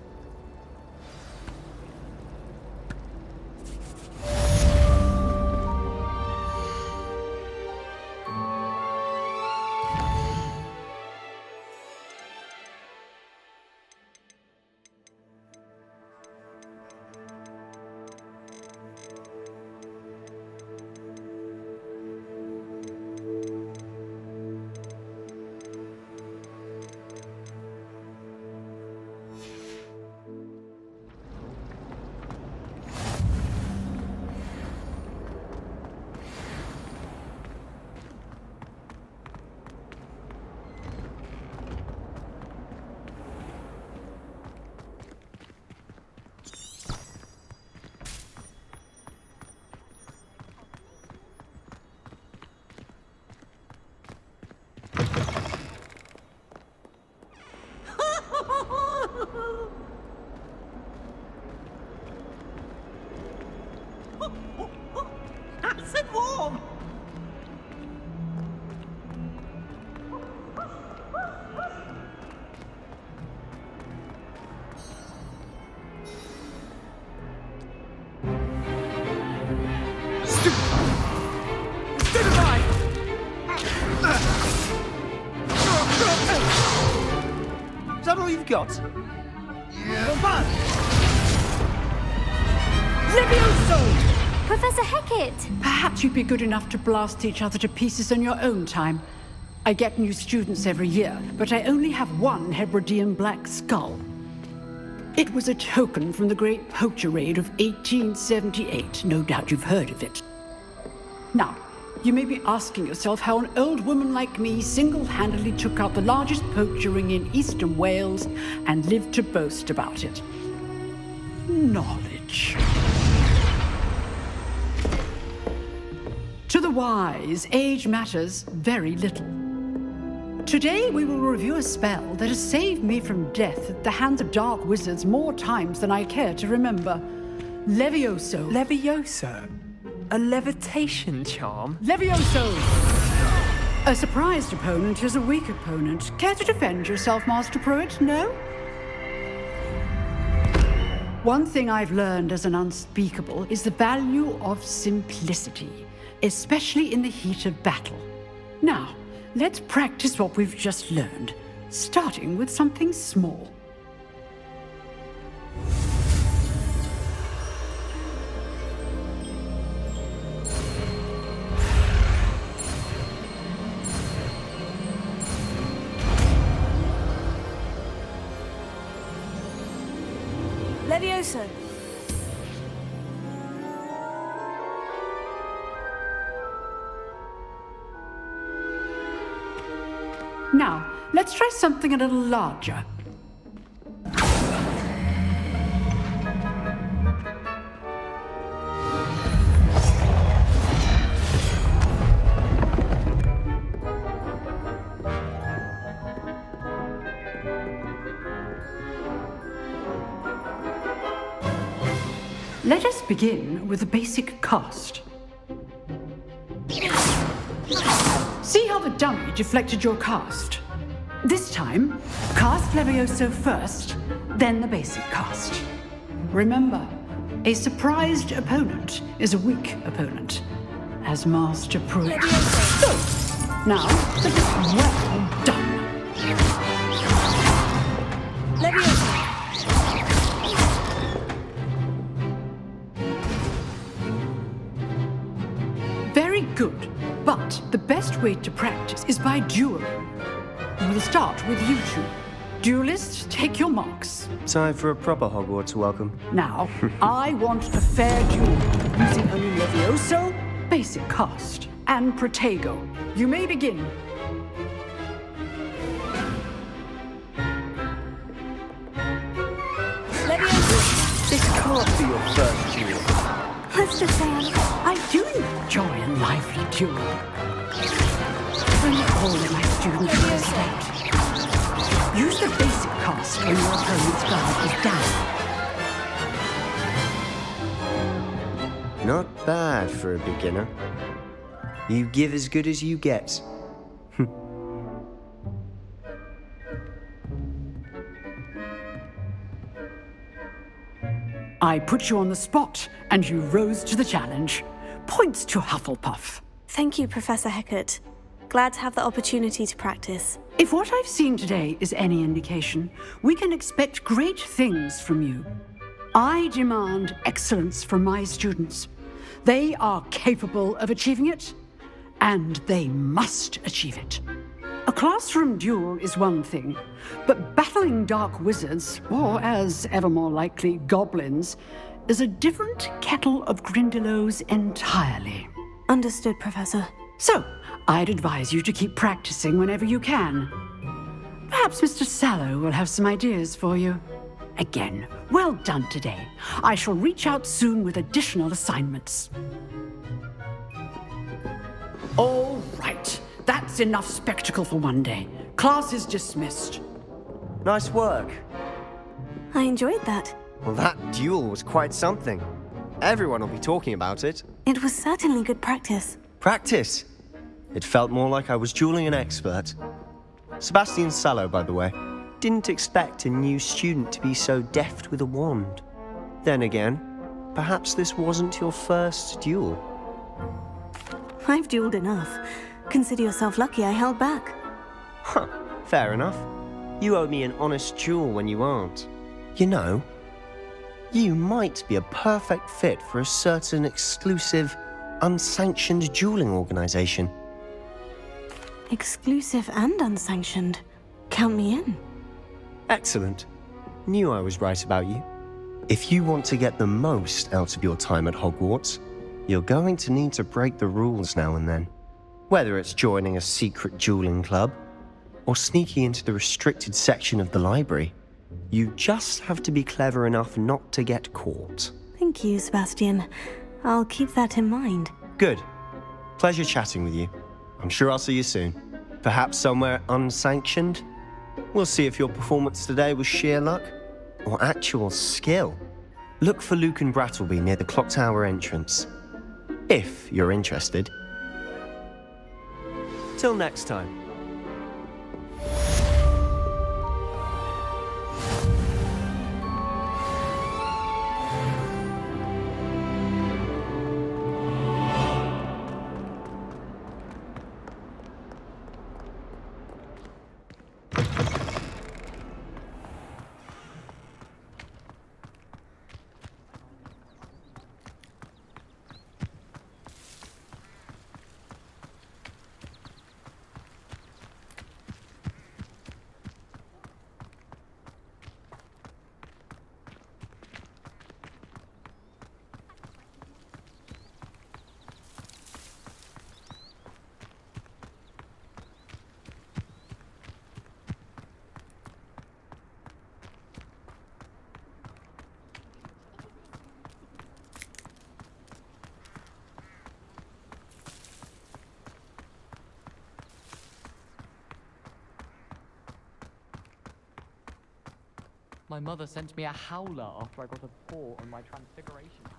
Nice and warm. Is that all you've got? Yeah. Levioso! Professor Hecat! Perhaps you'd be good enough to blast each other to pieces in your own time. I get new students every year, but I only have one Hebridean black skull. It was a token from the Great Poacher Raid of 1878. No doubt you've heard of it. Now, you may be asking yourself how an old woman like me single-handedly took out the largest poacher ring in eastern Wales and lived to boast about it. Knowledge. To the wise, age matters very little. Today we will review a spell that has saved me from death at the hands of dark wizards more times than I care to remember. Levioso. Levioso? A levitation charm? Levioso! A surprised opponent is a weak opponent. Care to defend yourself, Master Pruitt? No? One thing I've learned as an unspeakable is the value of simplicity, especially in the heat of battle. Now, let's practice what we've just learned, starting with something small. Levioso! Now, let's try something a little larger. Let us begin with the basic cast. See how the dummy deflected your cast? This time, cast Levioso first, then the basic cast. Remember, a surprised opponent is a weak opponent, as Master proved. So, now, well done. Levioso! Very good, but the best way to practice is by dueling. We'll start with you two. Duelists, take your marks. Time for a proper Hogwarts welcome. Now, I want a fair duel, using only Levioso, basic cast, and Protego. You may begin. Levioso! This can't be your first duel. Let's just say I do enjoy a lively duel. Bring all of my students to the stage. Use the basic cast when your opponent's guard is down. Not bad for a beginner. You give as good as you get. I put you on the spot, and you rose to the challenge. Points to Hufflepuff. Thank you, Professor Hecat. Glad to have the opportunity to practice. If what I've seen today is any indication, we can expect great things from you. I demand excellence from my students. They are capable of achieving it, and they must achieve it. A classroom duel is one thing, but battling dark wizards, or as ever more likely, goblins, is a different kettle of Grindylows entirely. Understood, Professor. So, I'd advise you to keep practicing whenever you can. Perhaps Mr. Sallow will have some ideas for you. Again, well done today. I shall reach out soon with additional assignments. All right. That's enough spectacle for one day. Class is dismissed. Nice work. I enjoyed that. Well, that duel was quite something. Everyone will be talking about it. It was certainly good practice. Practice? It felt more like I was dueling an expert. Sebastian Sallow, by the way. Didn't expect a new student to be so deft with a wand. Then again, perhaps this wasn't your first duel. I've dueled enough. Consider yourself lucky I held back. Huh, fair enough. You owe me an honest duel when you aren't. You know, you might be a perfect fit for a certain exclusive, unsanctioned dueling organization. Exclusive and unsanctioned. Count me in. Excellent. Knew I was right about you. If you want to get the most out of your time at Hogwarts, you're going to need to break the rules now and then. Whether it's joining a secret dueling club, or sneaking into the restricted section of the library, you just have to be clever enough not to get caught. Thank you, Sebastian. I'll keep that in mind. Good. Pleasure chatting with you. I'm sure I'll see you soon. Perhaps somewhere unsanctioned? We'll see if your performance today was sheer luck, or actual skill. Look for Luke and Brattleby near the clock tower entrance. If you're interested. Till next time. My mother sent me a howler after I got a 4 on my transfiguration hour.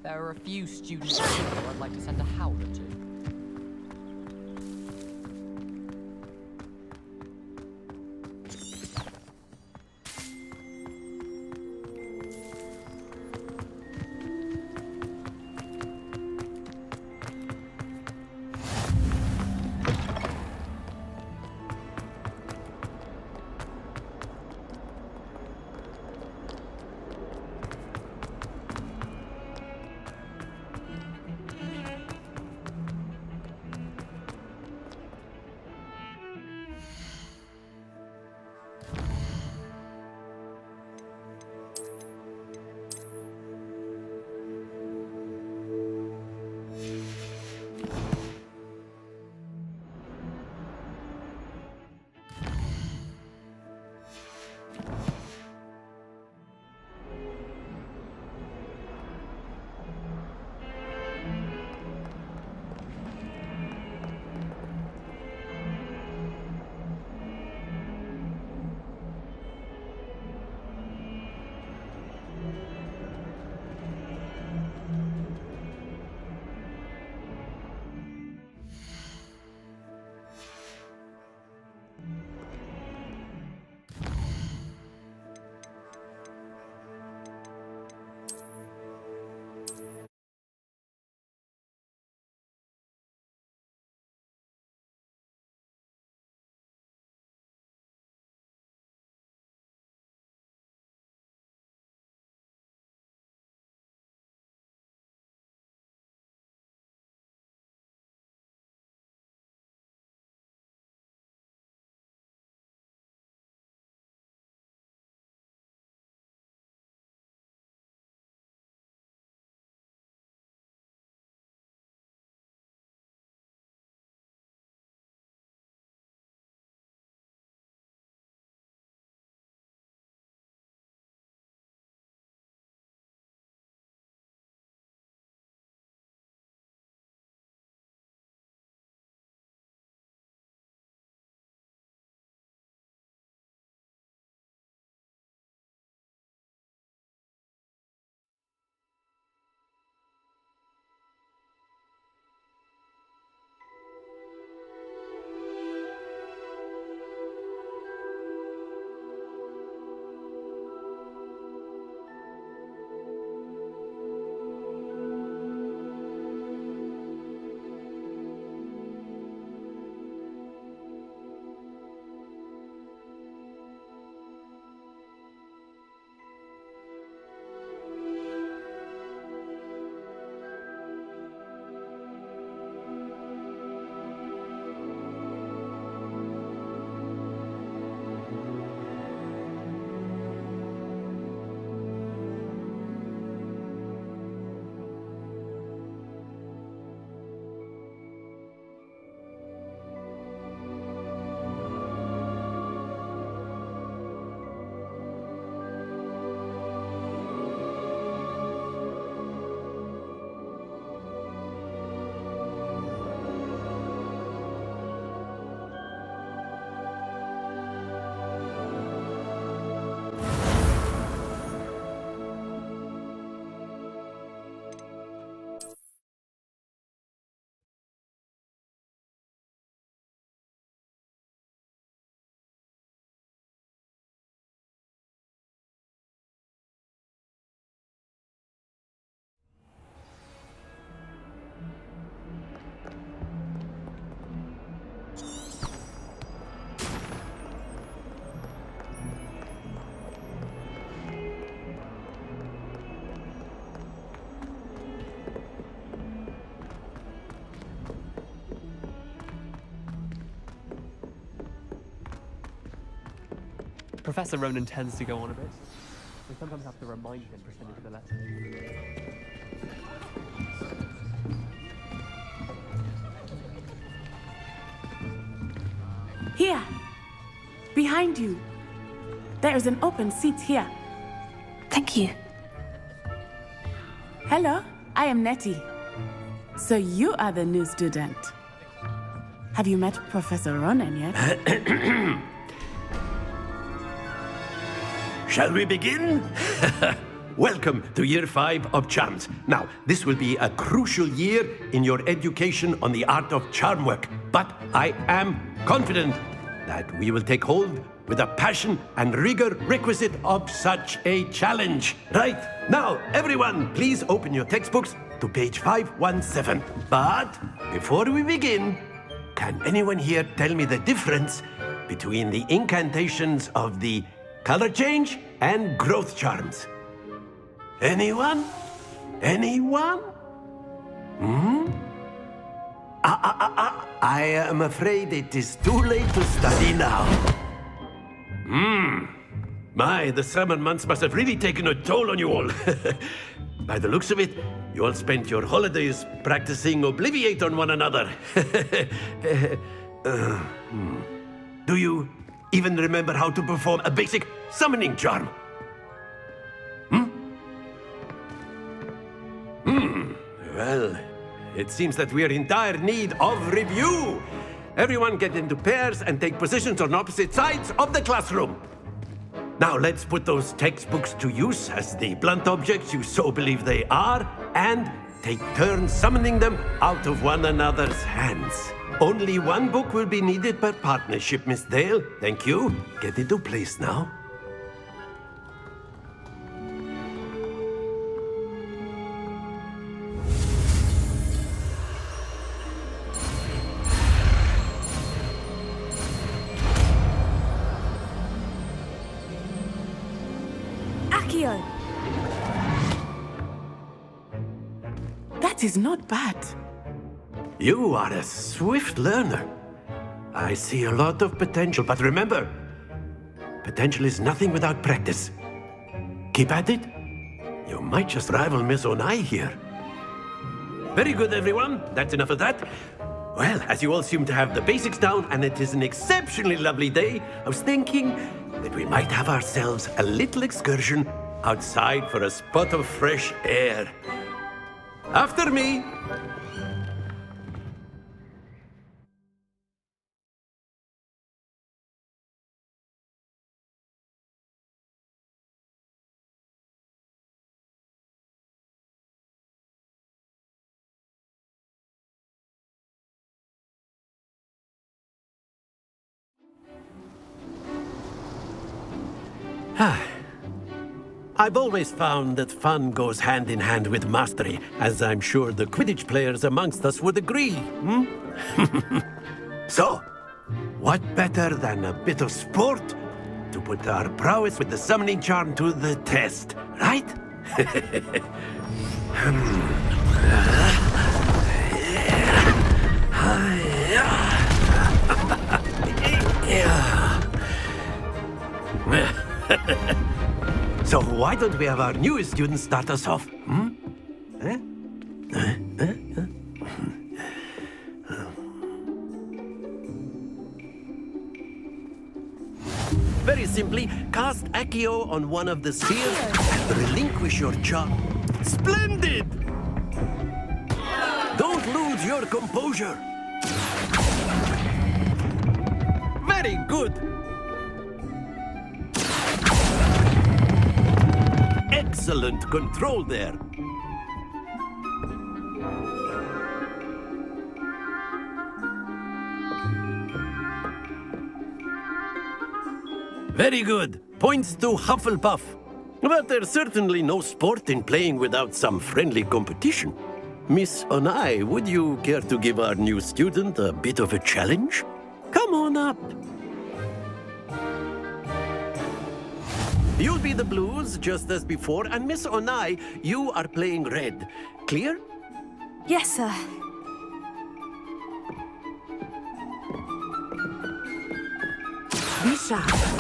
There are a few students here I'd like to send a howler to. Professor Ronan tends to go on a bit. We sometimes have to remind him to finish the lesson. Here. Behind you. There is an open seat here. Thank you. Hello, I am Nettie. So you are the new student. Have you met Professor Ronan yet? Shall we begin? Welcome to Year 5 of Charms. Now, this will be a crucial year in your education on the art of charm work. But I am confident that we will take hold with the passion and rigor requisite of such a challenge. Right, now, everyone, please open your textbooks to page 517. But before we begin, can anyone here tell me the difference between the incantations of the color change and growth charms? Anyone? Anyone? I am afraid it is too late to study now. My, the summer months must have really taken a toll on you all. By the looks of it, you all spent your holidays practicing Obliviate on one another. Do you even remember how to perform a basic summoning charm? Well, it seems that we are in dire need of review. Everyone get into pairs and take positions on opposite sides of the classroom. Now let's put those textbooks to use as the blunt objects you so believe they are, and take turns summoning them out of one another's hands. Only one book will be needed per partnership, Miss Dale. Thank you. Get into place now. That is not bad. You are a swift learner. I see a lot of potential, but remember, potential is nothing without practice. Keep at it. You might just rival Miss Onai here. Very good, everyone. That's enough of that. Well, as you all seem to have the basics down, and it is an exceptionally lovely day, I was thinking that we might have ourselves a little excursion outside for a spot of fresh air. After me. I've always found that fun goes hand in hand with mastery, as I'm sure the Quidditch players amongst us would agree. So, what better than a bit of sport to put our prowess with the summoning charm to the test, right? So why don't we have our newest student start us off? Very simply, cast Accio on one of the spheres and relinquish your charm. Splendid! Don't lose your composure. Very good. Excellent control there. Very good. Points to Hufflepuff. But there's certainly no sport in playing without some friendly competition. Miss Onai, would you care to give our new student a bit of a challenge? Come on up. You'll be the blues, just as before, and Miss Onai, you are playing red. Clear? Yes, sir. Be sharp.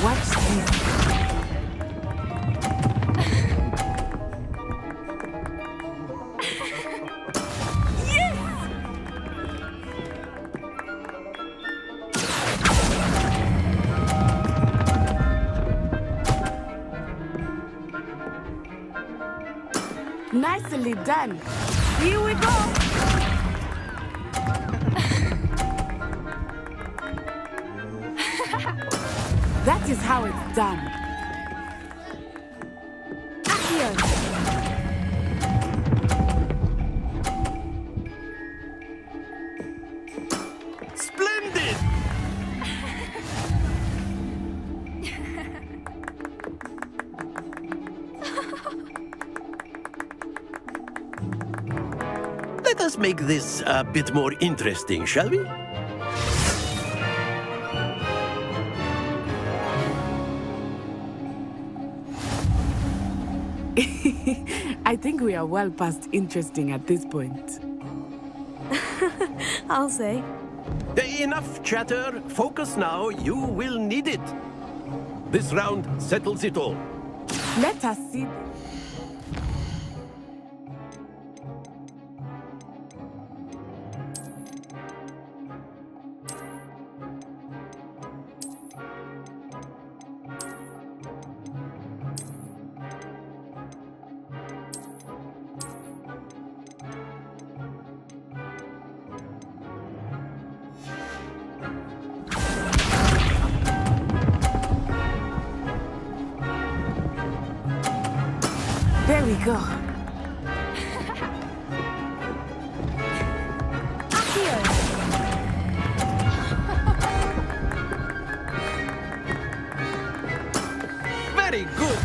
Watch this. Nicely done. Here we go. That is how it's done. Accio. Splendid! Let us make this a bit more interesting, shall we? I think we are well past interesting at this point. I'll say. Enough chatter. Focus now. You will need it. This round settles it all. Let us see. There we go. Very good.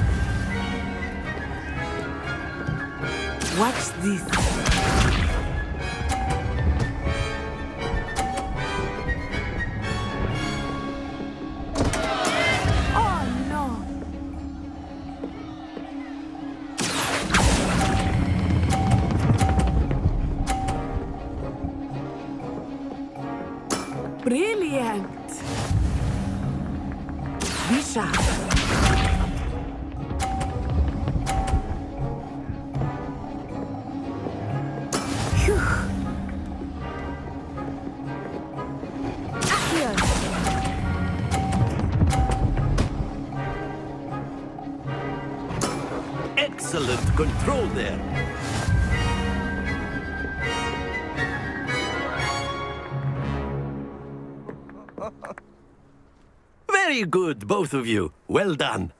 Watch this. Oh no. Brilliant. Be sharp. Phew. Accio. Excellent control there. Very good, both of you. Well done.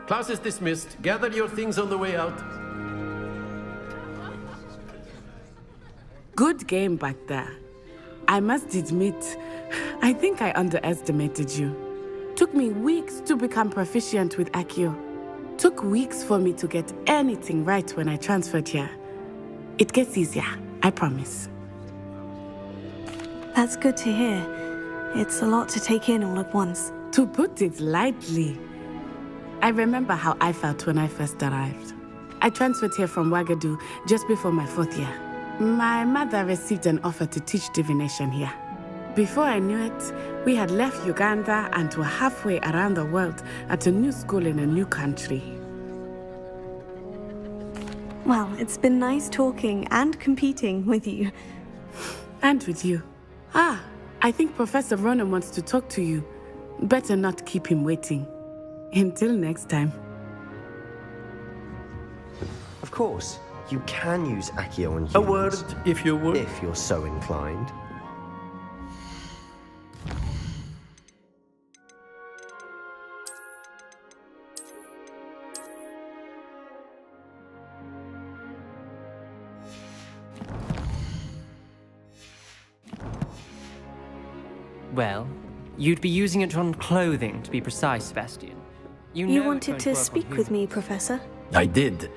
Class is dismissed. Gather your things on the way out. Good game back there. I must admit, I think I underestimated you. Took me weeks to become proficient with Accio. Took weeks for me to get anything right when I transferred here. It gets easier, I promise. That's good to hear. It's a lot to take in all at once. To put it lightly, I remember how I felt when I first arrived. I transferred here from Ouagadougou just before my 4th year. My mother received an offer to teach divination here. Before I knew it, we had left Uganda and were halfway around the world at a new school in a new country. Well, it's been nice talking and competing with you. And with you. Ah, I think Professor Ronan wants to talk to you. Better not keep him waiting. Until next time. Of course, you can use Accio on humans. A word, if you would. If you're so inclined. Well, you'd be using it on clothing, to be precise, Sebastian. You wanted to speak with me, Professor? I did.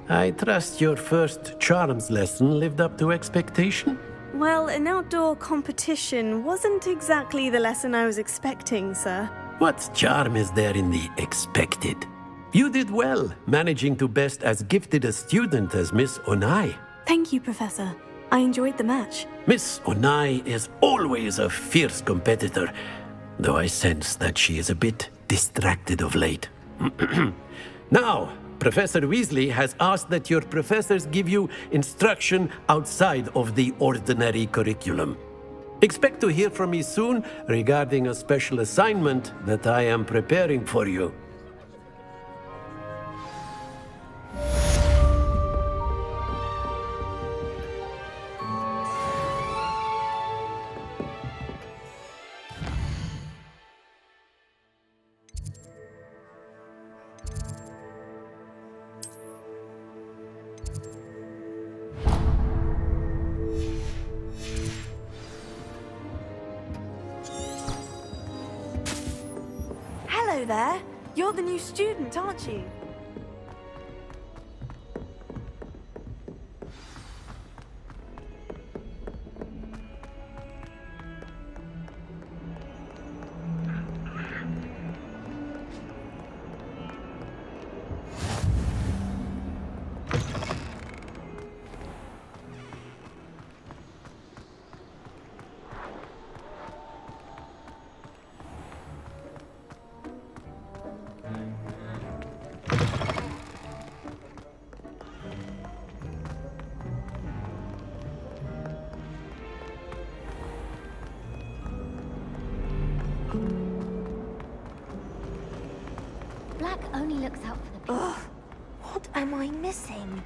I trust your first charms lesson lived up to expectation? Well, an outdoor competition wasn't exactly the lesson I was expecting, sir. What charm is there in the expected? You did well, managing to best as gifted a student as Miss Onai. Thank you, Professor. I enjoyed the match. Miss Onai is always a fierce competitor, though I sense that she is a bit distracted of late. Now, Professor Weasley has asked that your professors give you instruction outside of the ordinary curriculum. Expect to hear from me soon regarding a special assignment that I am preparing for you. Hello there. You're the new student, aren't you? Black only looks out for the people. Ugh, what am I missing?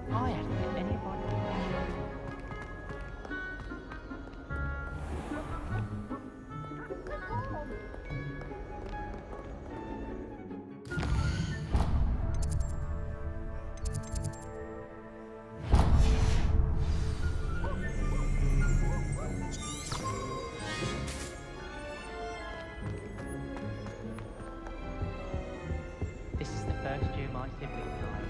I hadn't met anybody. This is the first year my siblings died.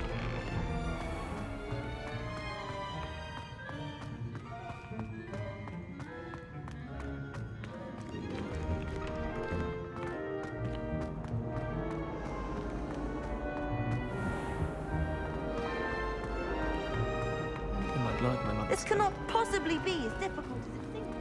You might like my mother. This cannot possibly be as difficult as it seems.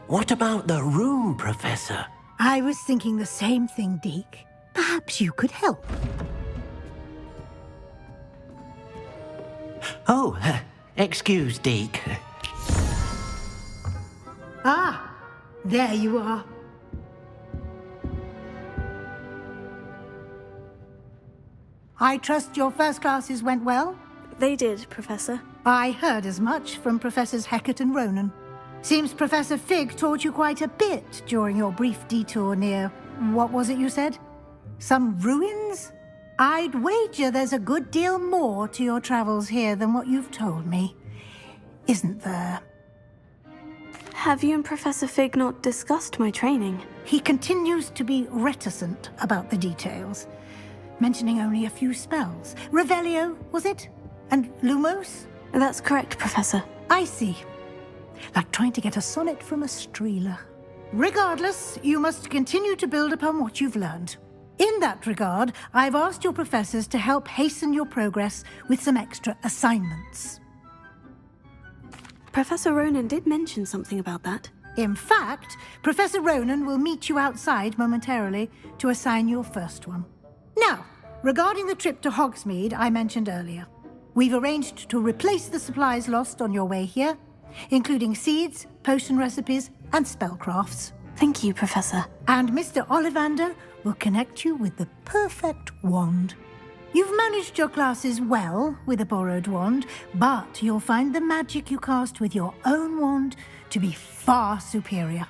What about the room, Professor? I was thinking the same thing, Deke. Perhaps you could help. Oh, excuse, Deke. Ah, there you are. I trust your first classes went well? They did, Professor. I heard as much from Professors Hecat and Ronan. Seems Professor Fig taught you quite a bit during your brief detour near... what was it you said? Some ruins? I'd wager there's a good deal more to your travels here than what you've told me. Isn't there? Have you and Professor Fig not discussed my training? He continues to be reticent about the details, mentioning only a few spells. Revelio, was it? And Lumos? That's correct, Professor. I see. like trying to get a sonnet from a streeler. Regardless, you must continue to build upon what you've learned. In that regard, I've asked your professors to help hasten your progress with some extra assignments. Professor Ronan did mention something about that. In fact, Professor Ronan will meet you outside momentarily to assign your first one. Now, regarding the trip to Hogsmeade I mentioned earlier, we've arranged to replace the supplies lost on your way here, including seeds, potion recipes, and spellcrafts. Thank you, Professor. And Mr. Ollivander will connect you with the perfect wand. You've managed your classes well with a borrowed wand, but you'll find the magic you cast with your own wand to be far superior.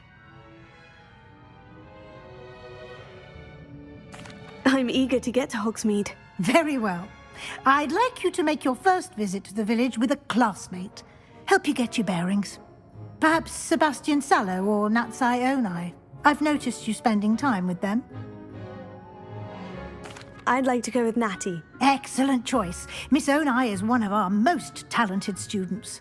I'm eager to get to Hogsmeade. Very well. I'd like you to make your first visit to the village with a classmate. Help you get your bearings. Perhaps Sebastian Sallow or Natsai Onai. I've noticed you spending time with them. I'd like to go with Natty. Excellent choice. Miss Onai is one of our most talented students.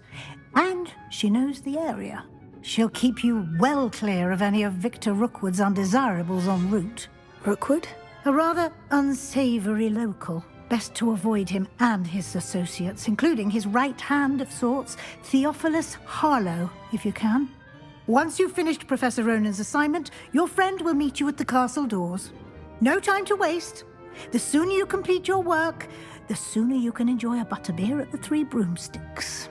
And she knows the area. She'll keep you well clear of any of Victor Rookwood's undesirables en route. Rookwood? A rather unsavory local. Best to avoid him and his associates, including his right hand of sorts, Theophilus Harlow, if you can. Once you've finished Professor Ronan's assignment, your friend will meet you at the castle doors. No time to waste. The sooner you complete your work, the sooner you can enjoy a butterbeer at the Three Broomsticks.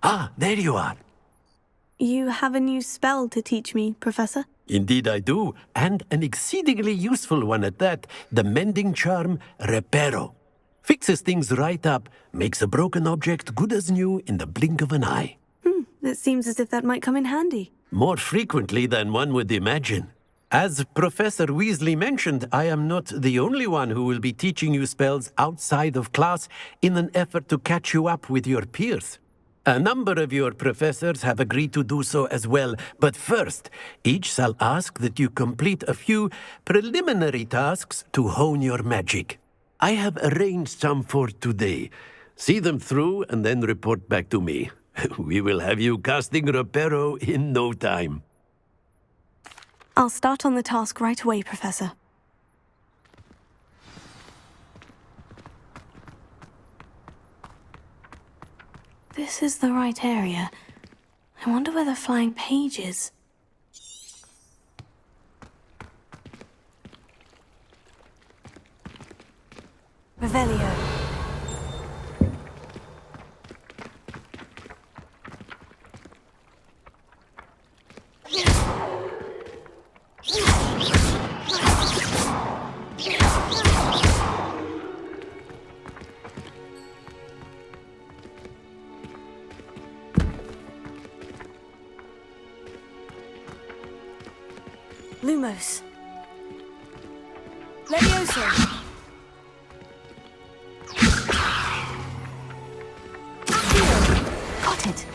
Ah, there you are. You have a new spell to teach me, Professor? Indeed I do, and an exceedingly useful one at that. The mending charm, Reparo. Fixes things right up, makes a broken object good as new in the blink of an eye. It seems as if that might come in handy. More frequently than one would imagine. As Professor Weasley mentioned, I am not the only one who will be teaching you spells outside of class in an effort to catch you up with your peers. A number of your professors have agreed to do so as well, but first, each shall ask that you complete a few preliminary tasks to hone your magic. I have arranged some for today. See them through and then report back to me. We will have you casting Reparo in no time. I'll start on the task right away, Professor. This is the right area. I wonder where the flying page is. Revelio. Lumos. Levioso. Got it.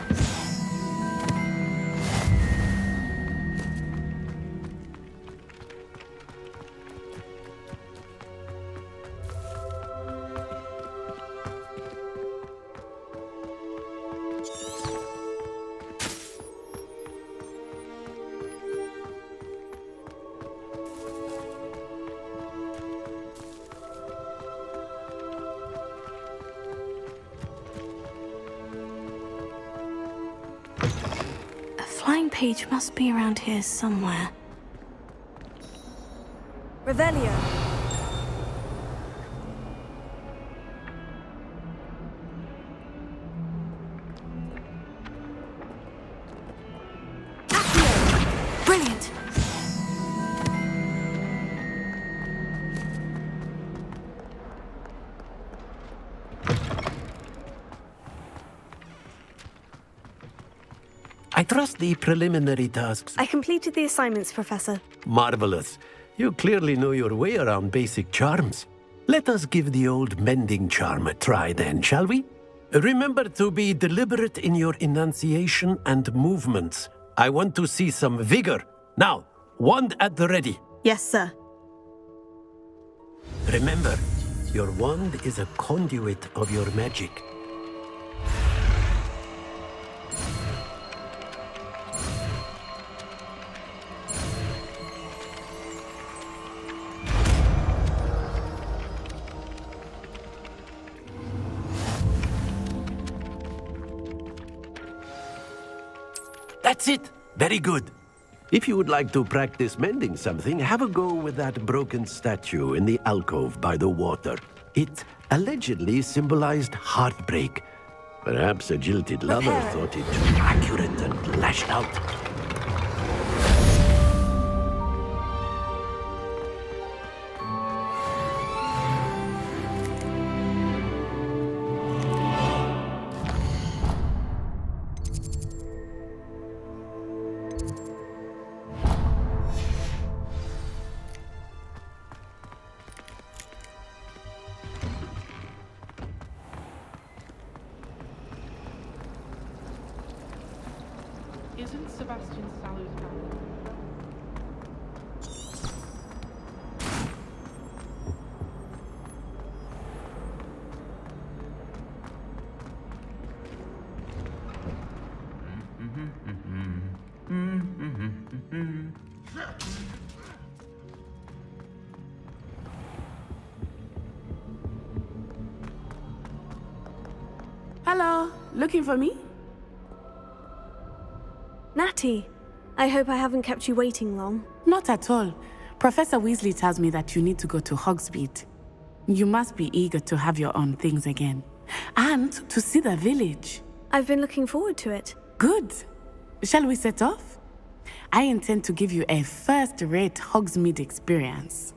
Page must be around here somewhere. Revelio. Accio. Brilliant. I trust the preliminary tasks? I completed the assignments, Professor. Marvelous. You clearly know your way around basic charms. Let us give the old mending charm a try then, shall we? Remember to be deliberate in your enunciation and movements. I want to see some vigor. Now, wand at the ready. Yes, sir. Remember, your wand is a conduit of your magic. That's it. Very good. If you would like to practice mending something, have a go with that broken statue in the alcove by the water. It allegedly symbolized heartbreak. Perhaps a jilted lover thought it too accurate and lashed out. Isn't Sebastian Sallow's Hello, looking for me? Natty, I hope I haven't kept you waiting long. Not at all. Professor Weasley tells me that you need to go to Hogsmeade. You must be eager to have your own things again. And to see the village. I've been looking forward to it. Good. Shall we set off? I intend to give you a first-rate Hogsmeade experience.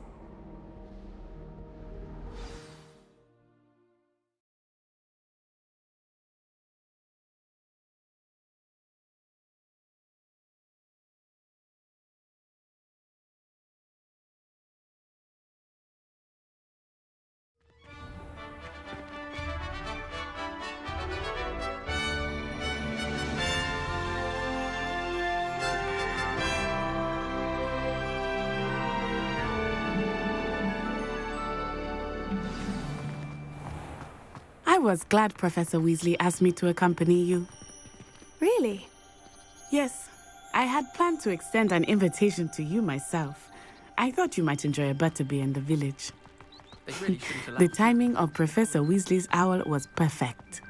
I was glad Professor Weasley asked me to accompany you. Really? Yes. I had planned to extend an invitation to you myself. I thought you might enjoy a butterbeer in the village. The timing of Professor Weasley's owl was perfect.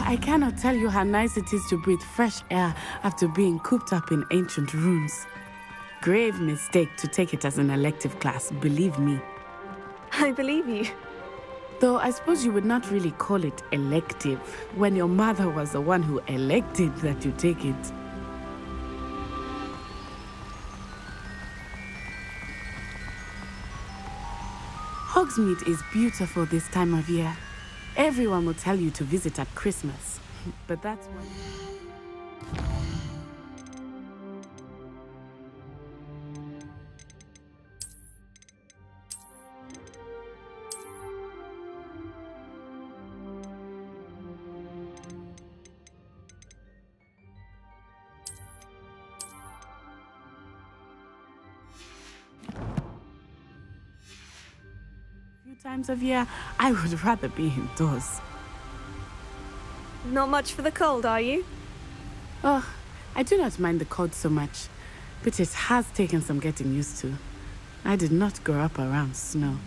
I cannot tell you how nice it is to breathe fresh air after being cooped up in ancient rooms. Grave mistake to take it as an elective class, believe me. I believe you. Though I suppose you would not really call it elective when your mother was the one who elected that you take it. Hogsmeade is beautiful this time of year. Everyone will tell you to visit at Christmas, but that's when... times of year, I would rather be indoors. Not much for the cold, are you? Oh, I do not mind the cold so much, but it has taken some getting used to. I did not grow up around snow.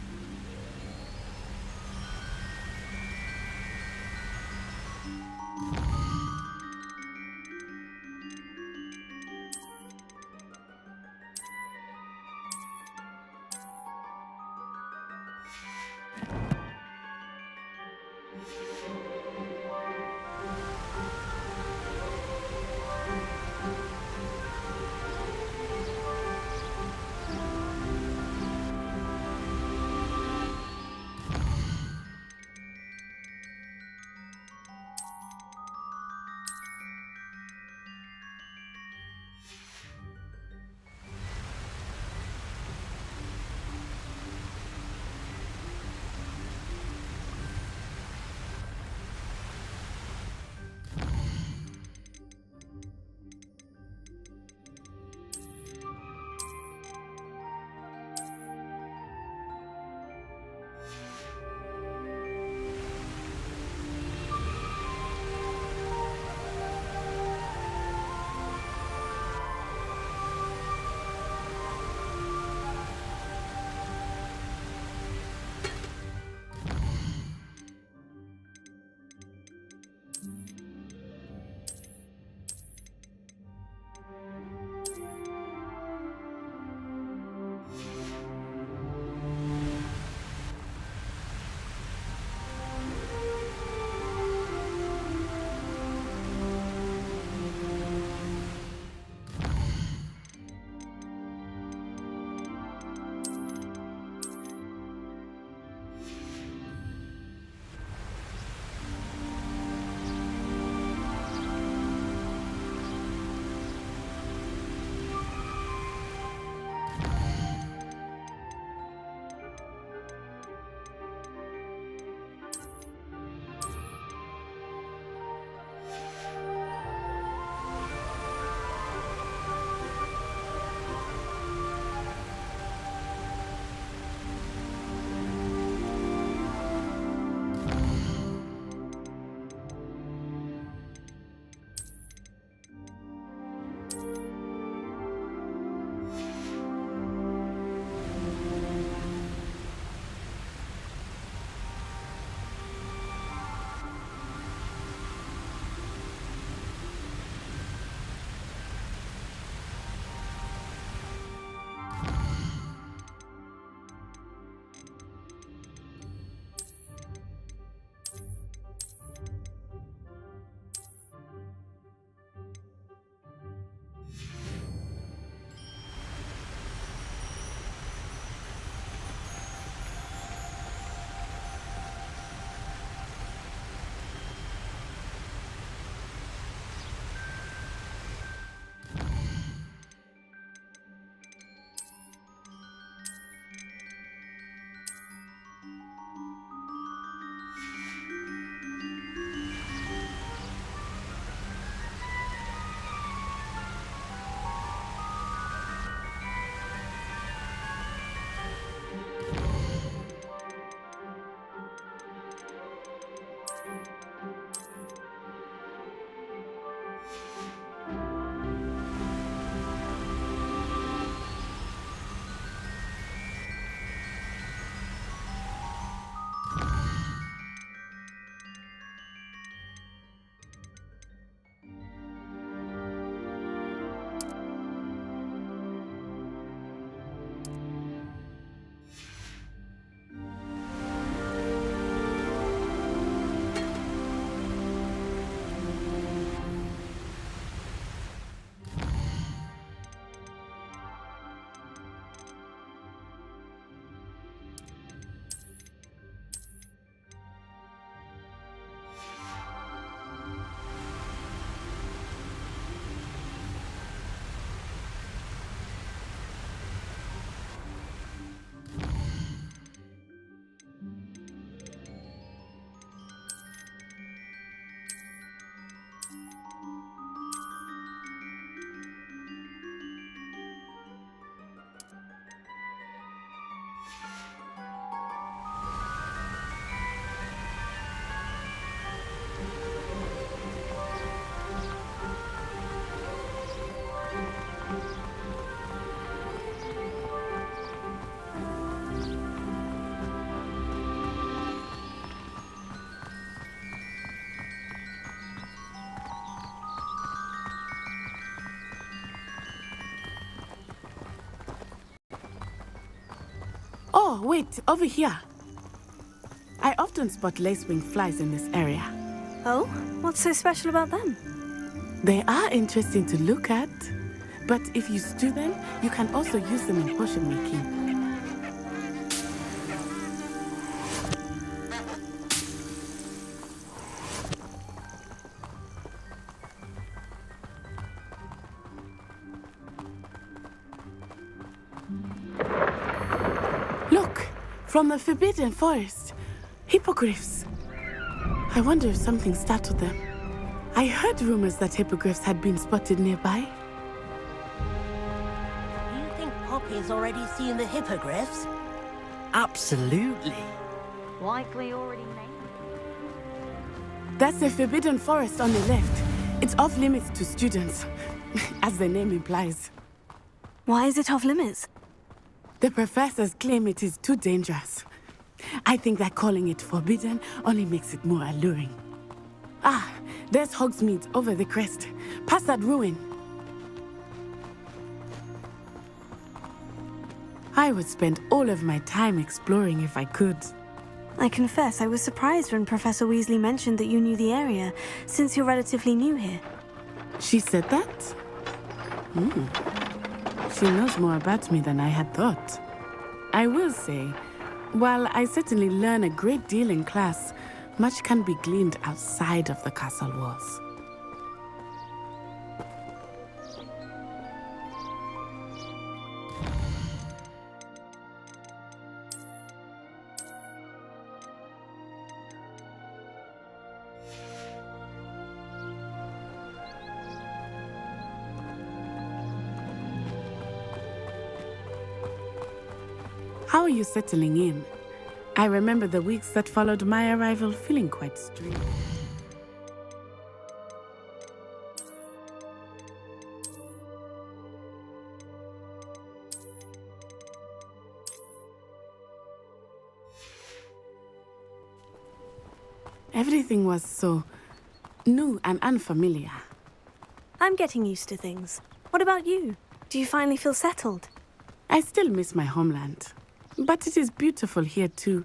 Oh, wait, over here. I often spot lacewing flies in this area. Oh? What's so special about them? They are interesting to look at, but if you stew them, you can also use them in potion making. Look, from the Forbidden Forest, hippogriffs. I wonder if something startled them. I heard rumors that hippogriffs had been spotted nearby. Do you think Poppy's already seen the hippogriffs? Absolutely. Likely already named. That's the Forbidden Forest on the left. It's off limits to students, as the name implies. Why is it off limits? The professors claim it is too dangerous. I think that calling it forbidden only makes it more alluring. Ah, there's Hogsmeade over the crest, past that ruin. I would spend all of my time exploring if I could. I confess I was surprised when Professor Weasley mentioned that you knew the area, since you're relatively new here. She said that? She knows more about me than I had thought. I will say, while I certainly learn a great deal in class, much can be gleaned outside of the castle walls. How are you settling in? I remember the weeks that followed my arrival feeling quite strange. Everything was so new and unfamiliar. I'm getting used to things. What about you? Do you finally feel settled? I still miss my homeland. But it is beautiful here too.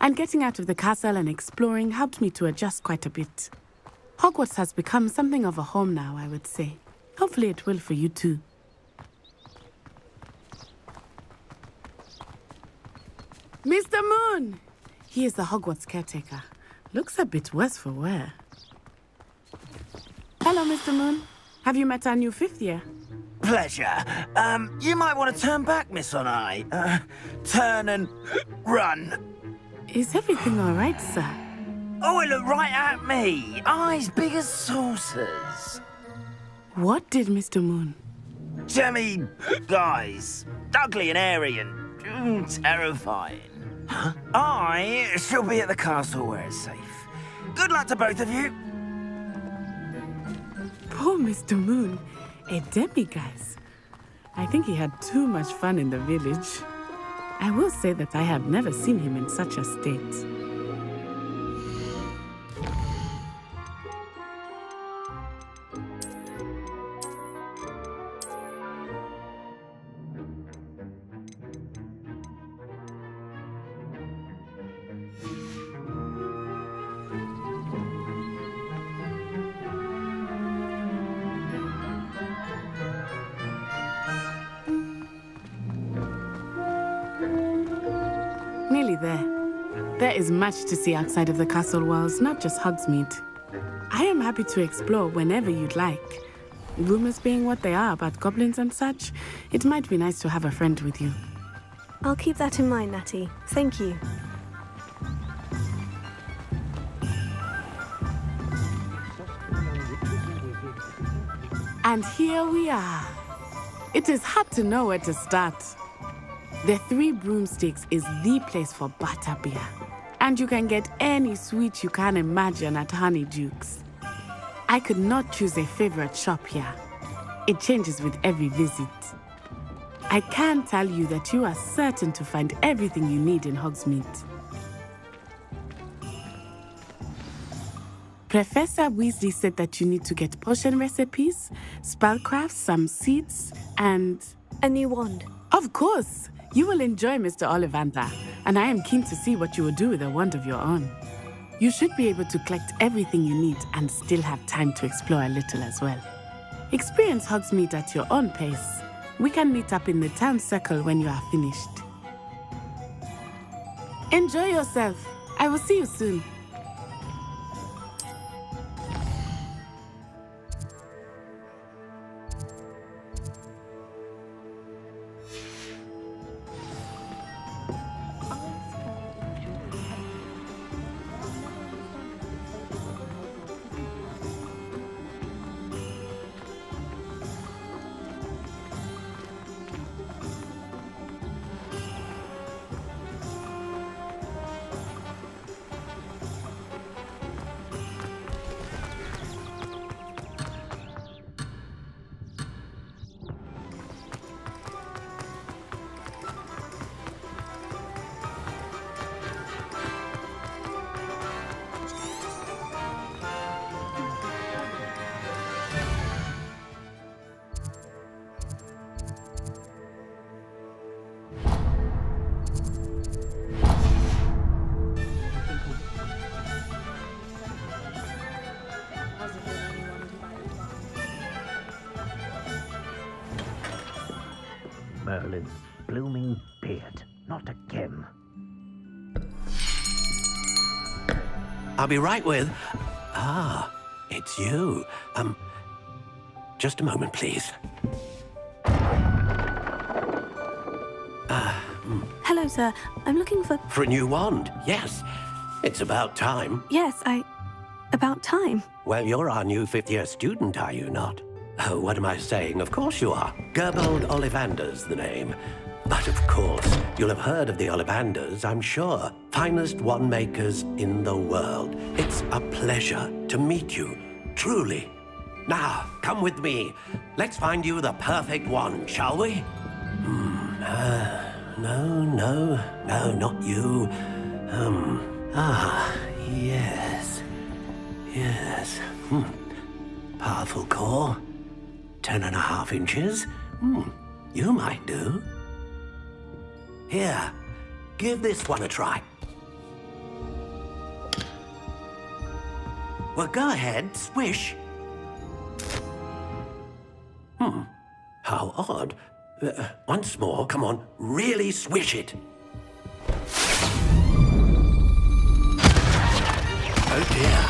And getting out of the castle and exploring helped me to adjust quite a bit. Hogwarts has become something of a home now, I would say. Hopefully it will for you too. Mr. Moon! He is the Hogwarts caretaker. Looks a bit worse for wear. Hello, Mr. Moon. Have you met our new fifth year? Pleasure. You might want to turn back, Miss Onai. Turn and run. Is everything all right, sir? Oh, it looked right at me. Eyes big as saucers. What did Mr. Moon? Jemmy guys. Ugly and airy and terrifying. I shall be at the castle where it's safe. Good luck to both of you. Poor Mr. Moon. A demiguise. I think he had too much fun in the village. I will say that I have never seen him in such a state. Nearly there. There is much to see outside of the castle walls, not just Hogsmeade. I am happy to explore whenever you'd like. Rumors being what they are about goblins and such, it might be nice to have a friend with you. I'll keep that in mind, Natty. Thank you. And here we are. It is hard to know where to start. The Three Broomsticks is the place for butterbeer. And you can get any sweet you can imagine at Honeyduke's. I could not choose a favorite shop here. It changes with every visit. I can tell you that you are certain to find everything you need in Hogsmeade. Professor Weasley said that you need to get potion recipes, spellcrafts, some seeds, and... a new wand. Of course! You will enjoy Mr. Ollivander, and I am keen to see what you will do with a wand of your own. You should be able to collect everything you need and still have time to explore a little as well. Experience Hogsmeade at your own pace. We can meet up in the town circle when you are finished. Enjoy yourself. I will see you soon. Merlin's blooming beard. Not again. I'll be right with... Ah, it's you. Just a moment, please. Hello, sir. I'm looking for... For a new wand, yes. It's about time. Yes, about time. Well, you're our new fifth-year student, are you not? Oh, what am I saying? Of course you are. Gerbold Ollivander's the name. But of course, you'll have heard of the Ollivanders, I'm sure. Finest wand makers in the world. It's a pleasure to meet you, truly. Now, come with me. Let's find you the perfect wand, shall we? No, not you. Yes. Powerful core. 10.5 inches. You might do. Here, give this one a try. Well, go ahead, swish. How odd. Once more, come on, really swish it. Oh dear.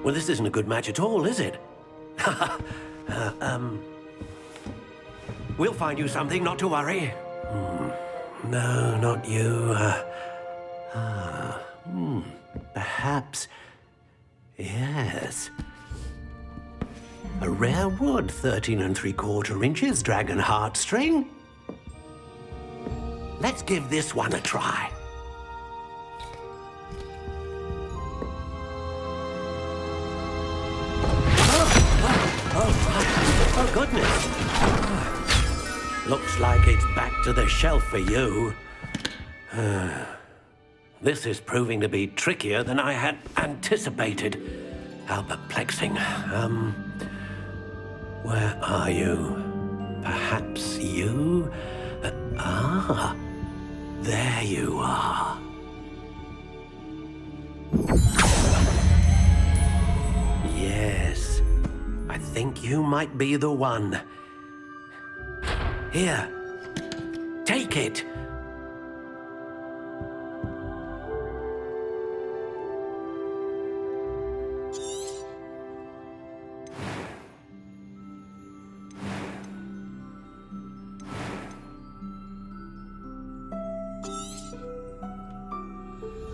Well, this isn't a good match at all, is it? We'll find you something, not to worry. No, not you. Perhaps... Yes. A rare wood, 13 3/4 inches, dragon heartstring. Let's give this one a try. Oh, goodness. Looks like it's back to the shelf for you. This is proving to be trickier than I had anticipated. How perplexing. Where are you? Perhaps you? There you are. Yes. I think you might be the one. Here. Take it.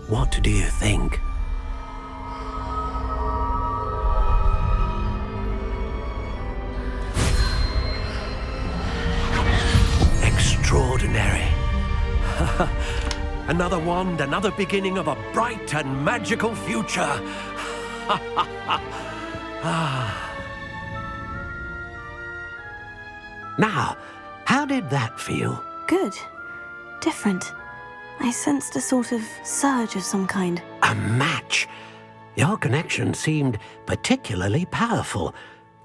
What do you think? Extraordinary. Another wand, another beginning of a bright and magical future. Now, how did that feel? Good. Different. I sensed a sort of surge of some kind. A match? Your connection seemed particularly powerful.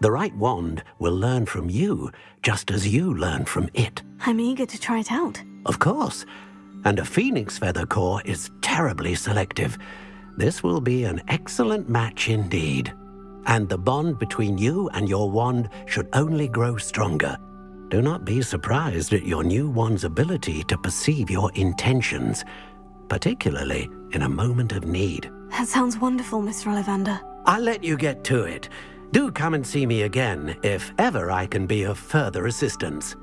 The right wand will learn from you, just as you learn from it. I'm eager to try it out. Of course. And a phoenix feather core is terribly selective. This will be an excellent match indeed. And the bond between you and your wand should only grow stronger. Do not be surprised at your new wand's ability to perceive your intentions, particularly in a moment of need. That sounds wonderful, Mr. Ollivander. I'll let you get to it. Do come and see me again if ever I can be of further assistance.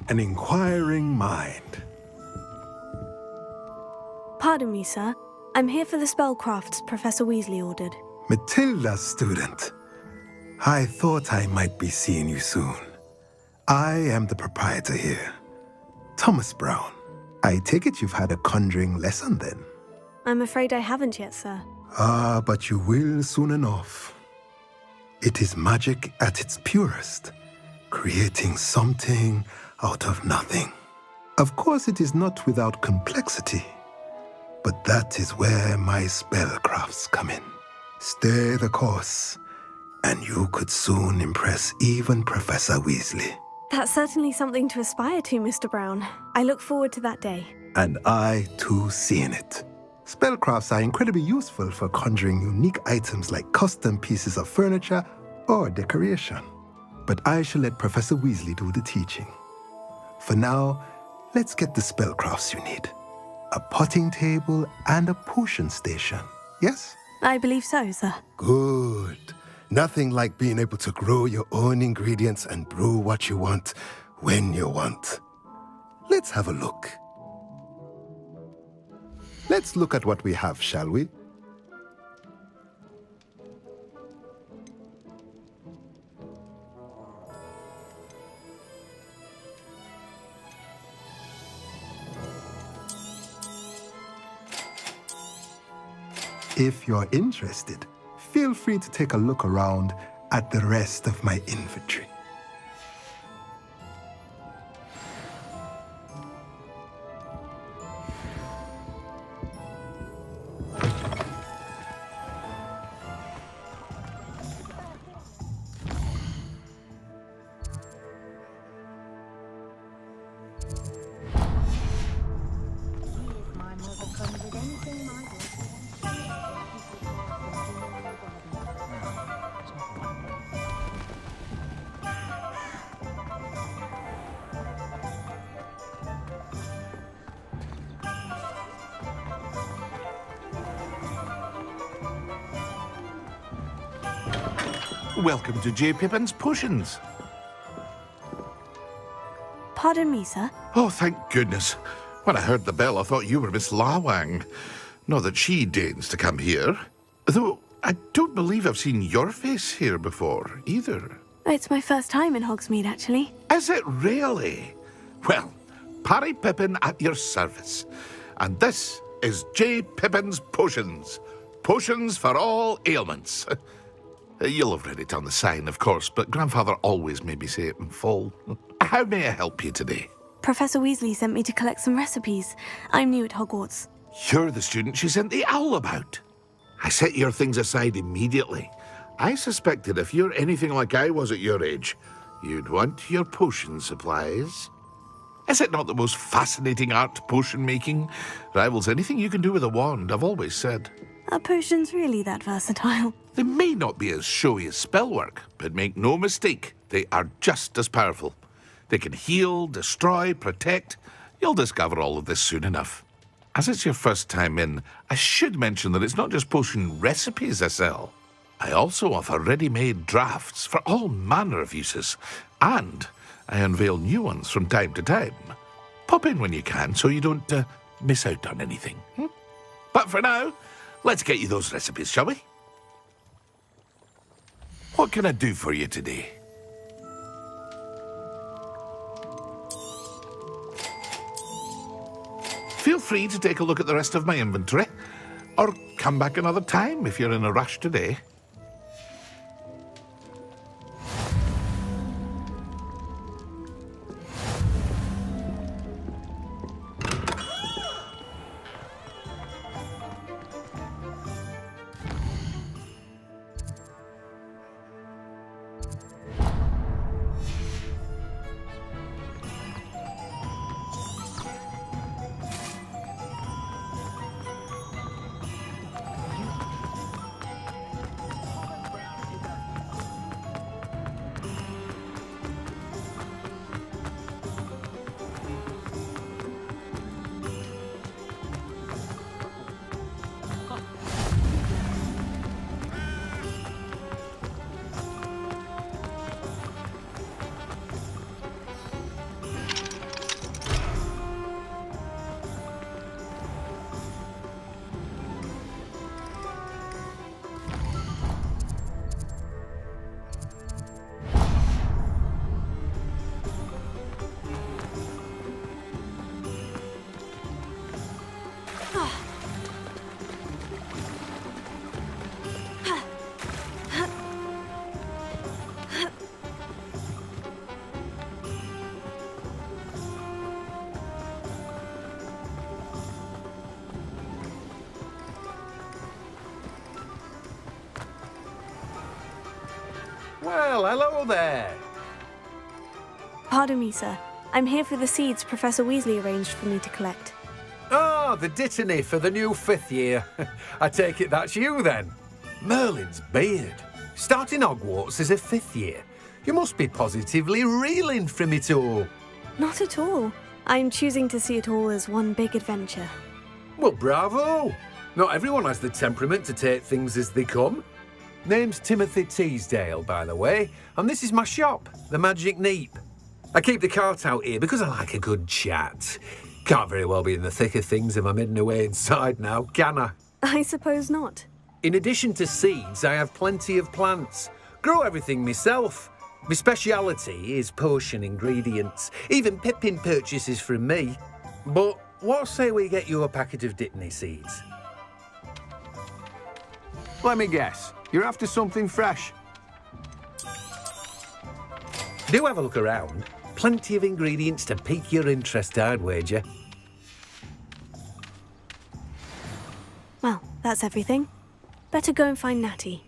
An inquiring mind. Pardon me, sir. I'm here for the spellcrafts Professor Weasley ordered. Matilda, student. I thought I might be seeing you soon. I am the proprietor here, Thomas Brown. I take it you've had a conjuring lesson then? I'm afraid I haven't yet, sir. Ah, but you will soon enough. It is magic at its purest, creating something out of nothing. Of course, it is not without complexity, but that is where my spellcrafts come in. Stay the course, and you could soon impress even Professor Weasley. That's certainly something to aspire to, Mr. Brown. I look forward to that day. And I, too, seeing it. Spellcrafts are incredibly useful for conjuring unique items like custom pieces of furniture or decoration. But I shall let Professor Weasley do the teaching. For now, let's get the spellcrafts you need. A potting table and a potion station, yes? I believe so, sir. Good. Nothing like being able to grow your own ingredients and brew what you want when you want. Let's have a look. Let's look at what we have, shall we? If you're interested, feel free to take a look around at the rest of my inventory. Welcome to J. Pippin's Potions. Pardon me, sir. Oh, thank goodness. When I heard the bell, I thought you were Miss Lawang. Not that she deigns to come here. Though I don't believe I've seen your face here before, either. It's my first time in Hogsmeade, actually. Is it really? Well, Parry Pippin at your service. And this is J. Pippin's Potions. Potions for all ailments. You'll have read it on the sign, of course, but Grandfather always made me say it in full. How may I help you today? Professor Weasley sent me to collect some recipes. I'm new at Hogwarts. You're the student she sent the owl about. I set your things aside immediately. I suspected if you're anything like I was at your age, you'd want your potion supplies. Is it not the most fascinating art, potion making? Rivals anything you can do with a wand, I've always said. Are potions really that versatile? They may not be as showy as spellwork, but make no mistake, they are just as powerful. They can heal, destroy, protect. You'll discover all of this soon enough. As it's your first time in, I should mention that it's not just potion recipes I sell. I also offer ready-made drafts for all manner of uses, and I unveil new ones from time to time. Pop in when you can so you don't miss out on anything. But for now, let's get you those recipes, shall we? What can I do for you today? Feel free to take a look at the rest of my inventory, or come back another time if you're in a rush today. Well, hello there. Pardon me, sir. I'm here for the seeds Professor Weasley arranged for me to collect. Ah, the dittany for the new 5th year. I take it that's you, then. Merlin's beard. Starting Hogwarts as a 5th year. You must be positively reeling from it all. Not at all. I'm choosing to see it all as one big adventure. Well, bravo. Not everyone has the temperament to take things as they come. Name's Timothy Teasdale, by the way, and this is my shop, the Magic Neep. I keep the cart out here because I like a good chat. Can't very well be in the thick of things if I'm hidden away inside now, can I? I suppose not. In addition to seeds, I have plenty of plants. Grow everything myself. My speciality is potion ingredients. Even Pippin purchases from me. But what say we get you a packet of Dittany seeds? Let me guess. You're after something fresh. Do have a look around. Plenty of ingredients to pique your interest, I'd wager. Well, that's everything. Better go and find Natty.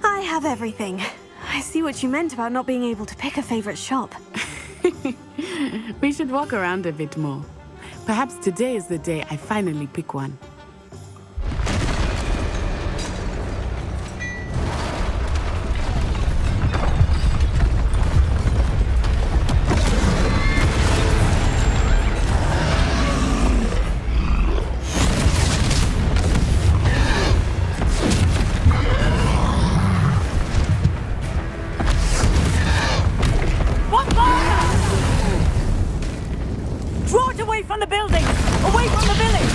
I have everything. I see what you meant about not being able to pick a favorite shop. We should walk around a bit more. Perhaps today is the day I finally pick one. Draw it away from the building! Away from the village!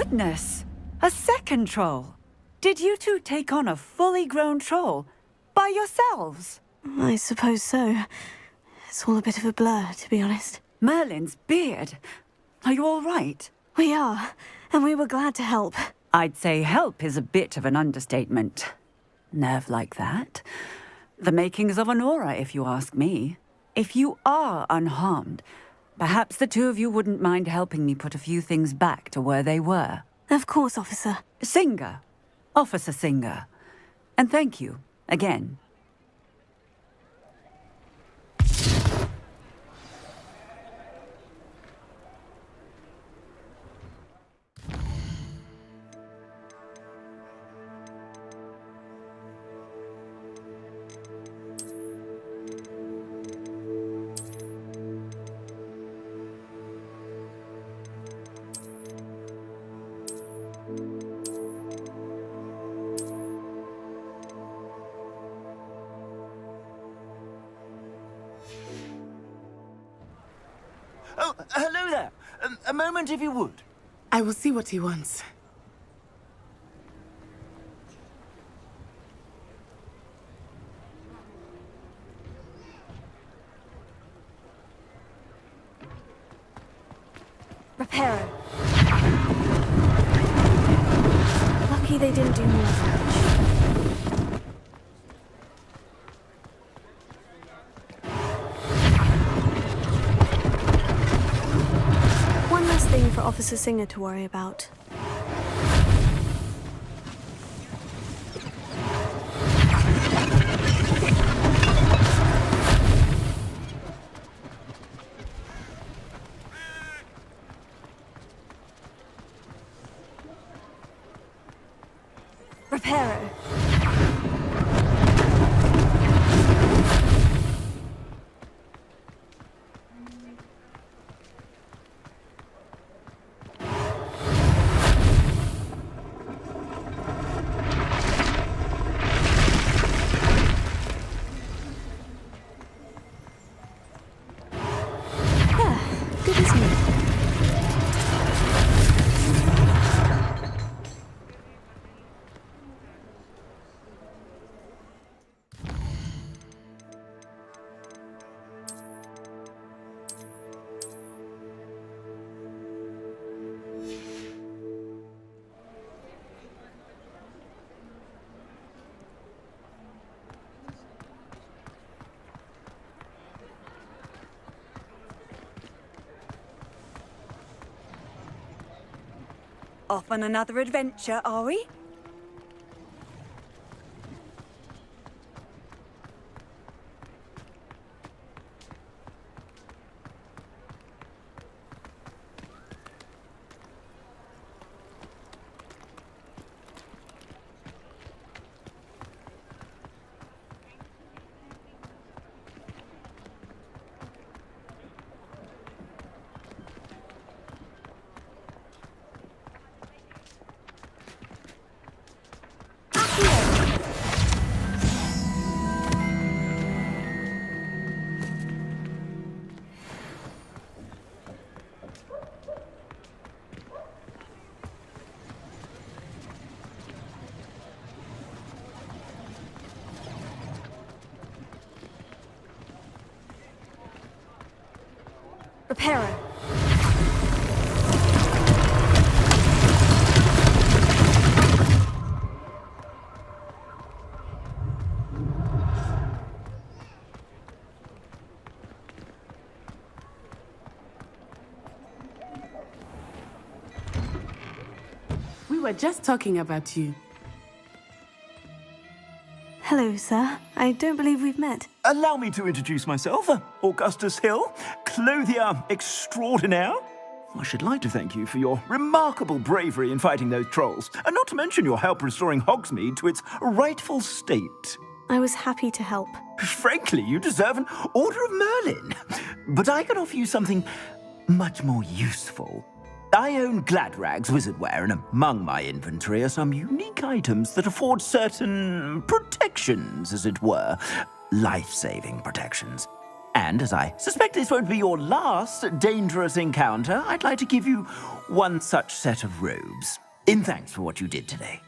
goodness! A second troll! Did you two take on a fully grown troll? By yourselves? I suppose so. It's all a bit of a blur, to be honest. Merlin's beard. Are you all right? We are, and we were glad to help. I'd say help is a bit of an understatement. Nerve like that. The makings of an aura, if you ask me. If you are unharmed, perhaps the two of you wouldn't mind helping me put a few things back to where they were. Of course, officer. Singer. Officer Singer. And thank you, again. Oh, hello there. A moment, if you would. I will see what he wants. Reparo. Lucky they didn't do more damage. One less thing for Officer Singer to worry about. Reparo. Good as new. Off on another adventure, are we? Reparo. We were just talking about you. Hello, sir. I don't believe we've met. Allow me to introduce myself, Augustus Hill, clothier extraordinaire. I should like to thank you for your remarkable bravery in fighting those trolls, and not to mention your help restoring Hogsmeade to its rightful state. I was happy to help. Frankly, you deserve an Order of Merlin. But I can offer you something much more useful. I own Gladrag's wizardware, and among my inventory are some unique items that afford certain protections, as it were. Life-saving protections. And as I suspect this won't be your last dangerous encounter, I'd like to give you one such set of robes. In thanks for what you did today.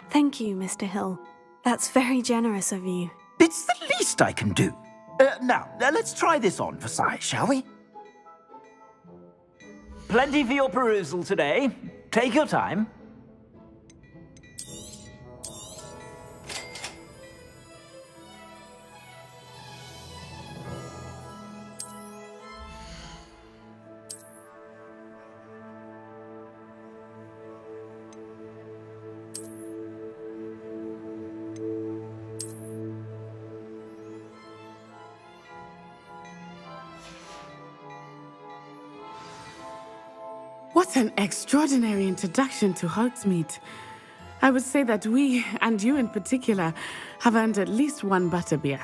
Thank you, Mr. Hill. That's very generous of you. It's the least I can do. Now, let's try this on for size, shall we? Plenty for your perusal today. Take your time. What an extraordinary introduction to Hogsmeade. I would say that we, and you in particular, have earned at least one butterbeer.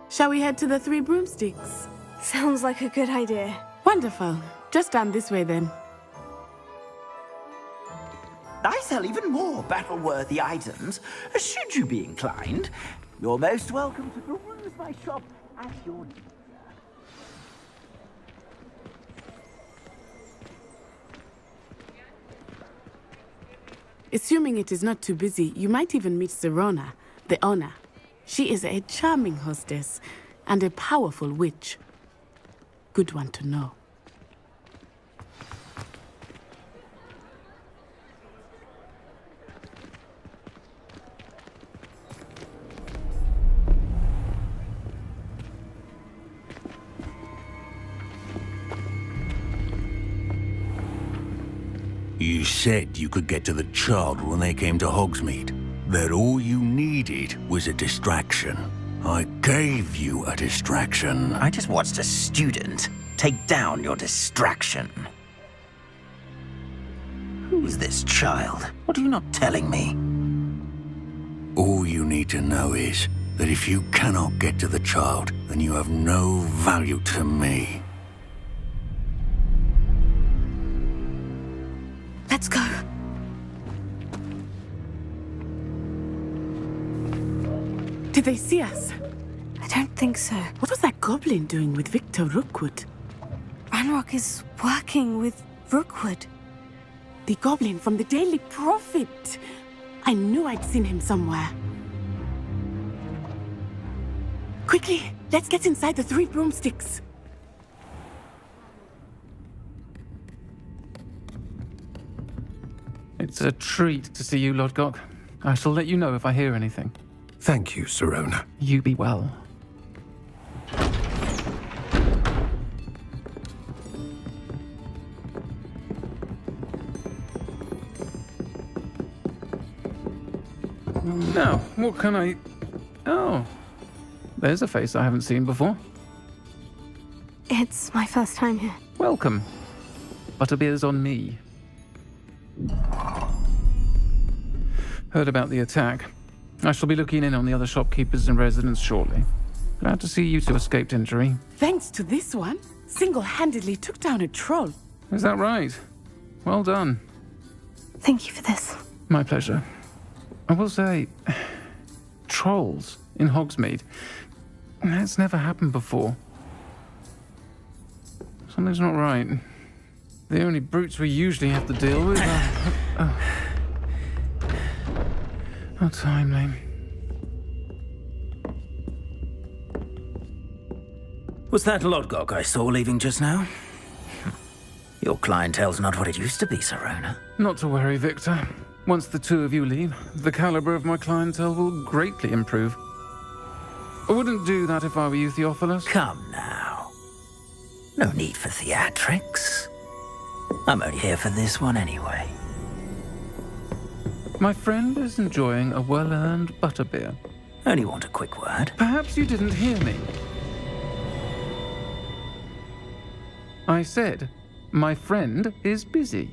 Shall we head to the Three Broomsticks? Sounds like a good idea. Wonderful. Just down this way then. I sell even more battle-worthy items, should you be inclined. You're most welcome to peruse my shop at your leisure. Assuming it is not too busy, you might even meet Sirona, the owner. She is a charming hostess and a powerful witch. Good one to know. You said you could get to the child when they came to Hogsmeade. That all you needed was a distraction. I gave you a distraction. I just watched a student take down your distraction. Who is this child? What are you not telling me? All you need to know is that if you cannot get to the child, then you have no value to me. Let's go. Did they see us? I don't think so. What was that goblin doing with Victor Rookwood? Ranrock is working with Rookwood. The goblin from the Daily Prophet. I knew I'd seen him somewhere. Quickly, let's get inside the Three Broomsticks. It's a treat to see you, Lodgok. I shall let you know if I hear anything. Thank you, Sirona. You be well. Now, what can I... Oh, there's a face I haven't seen before. It's my first time here. Welcome. Butterbeer's on me. Heard about the attack. I shall be looking in on the other shopkeepers and residents shortly. Glad to see you two escaped injury. Thanks to this one, single-handedly took down a troll. Is that right? Well done. Thank you for this. My pleasure. I will say, trolls in Hogsmeade. That's never happened before. Something's not right. The only brutes we usually have to deal with are... How timely. Was that Lodgok I saw leaving just now? Your clientele's not what it used to be, Sirona. Not to worry, Victor. Once the two of you leave, the caliber of my clientele will greatly improve. I wouldn't do that if I were you, Theophilus. Come now. No need for theatrics. I'm only here for this one anyway. My friend is enjoying a well-earned butterbeer. Only want a quick word. Perhaps you didn't hear me. I said, my friend is busy.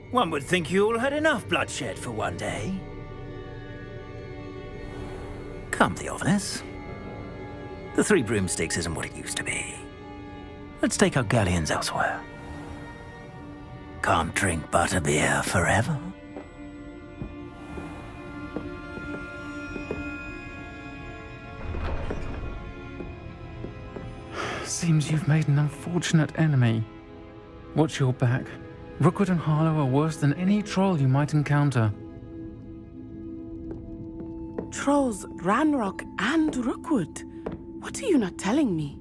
One would think you all had enough bloodshed for one day. Come, Theophilus. The Three Broomsticks isn't what it used to be. Let's take our galleons elsewhere. Can't drink butterbeer forever. Seems you've made an unfortunate enemy. Watch your back. Rookwood and Harlow are worse than any troll you might encounter. Trolls, Ranrock, and Rookwood. What are you not telling me?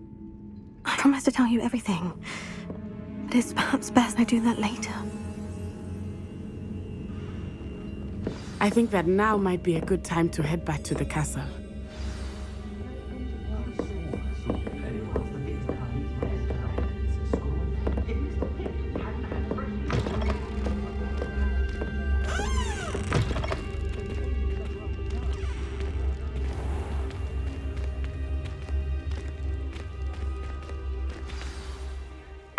I promise to tell you everything. But it's perhaps best I do that later. I think that now might be a good time to head back to the castle.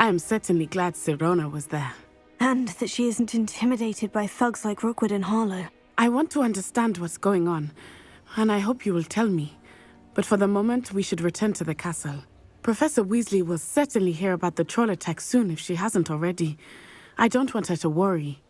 I am certainly glad Sirona was there. And that she isn't intimidated by thugs like Rookwood and Harlow. I want to understand what's going on, and I hope you will tell me. But for the moment, we should return to the castle. Professor Weasley will certainly hear about the troll attack soon if she hasn't already. I don't want her to worry.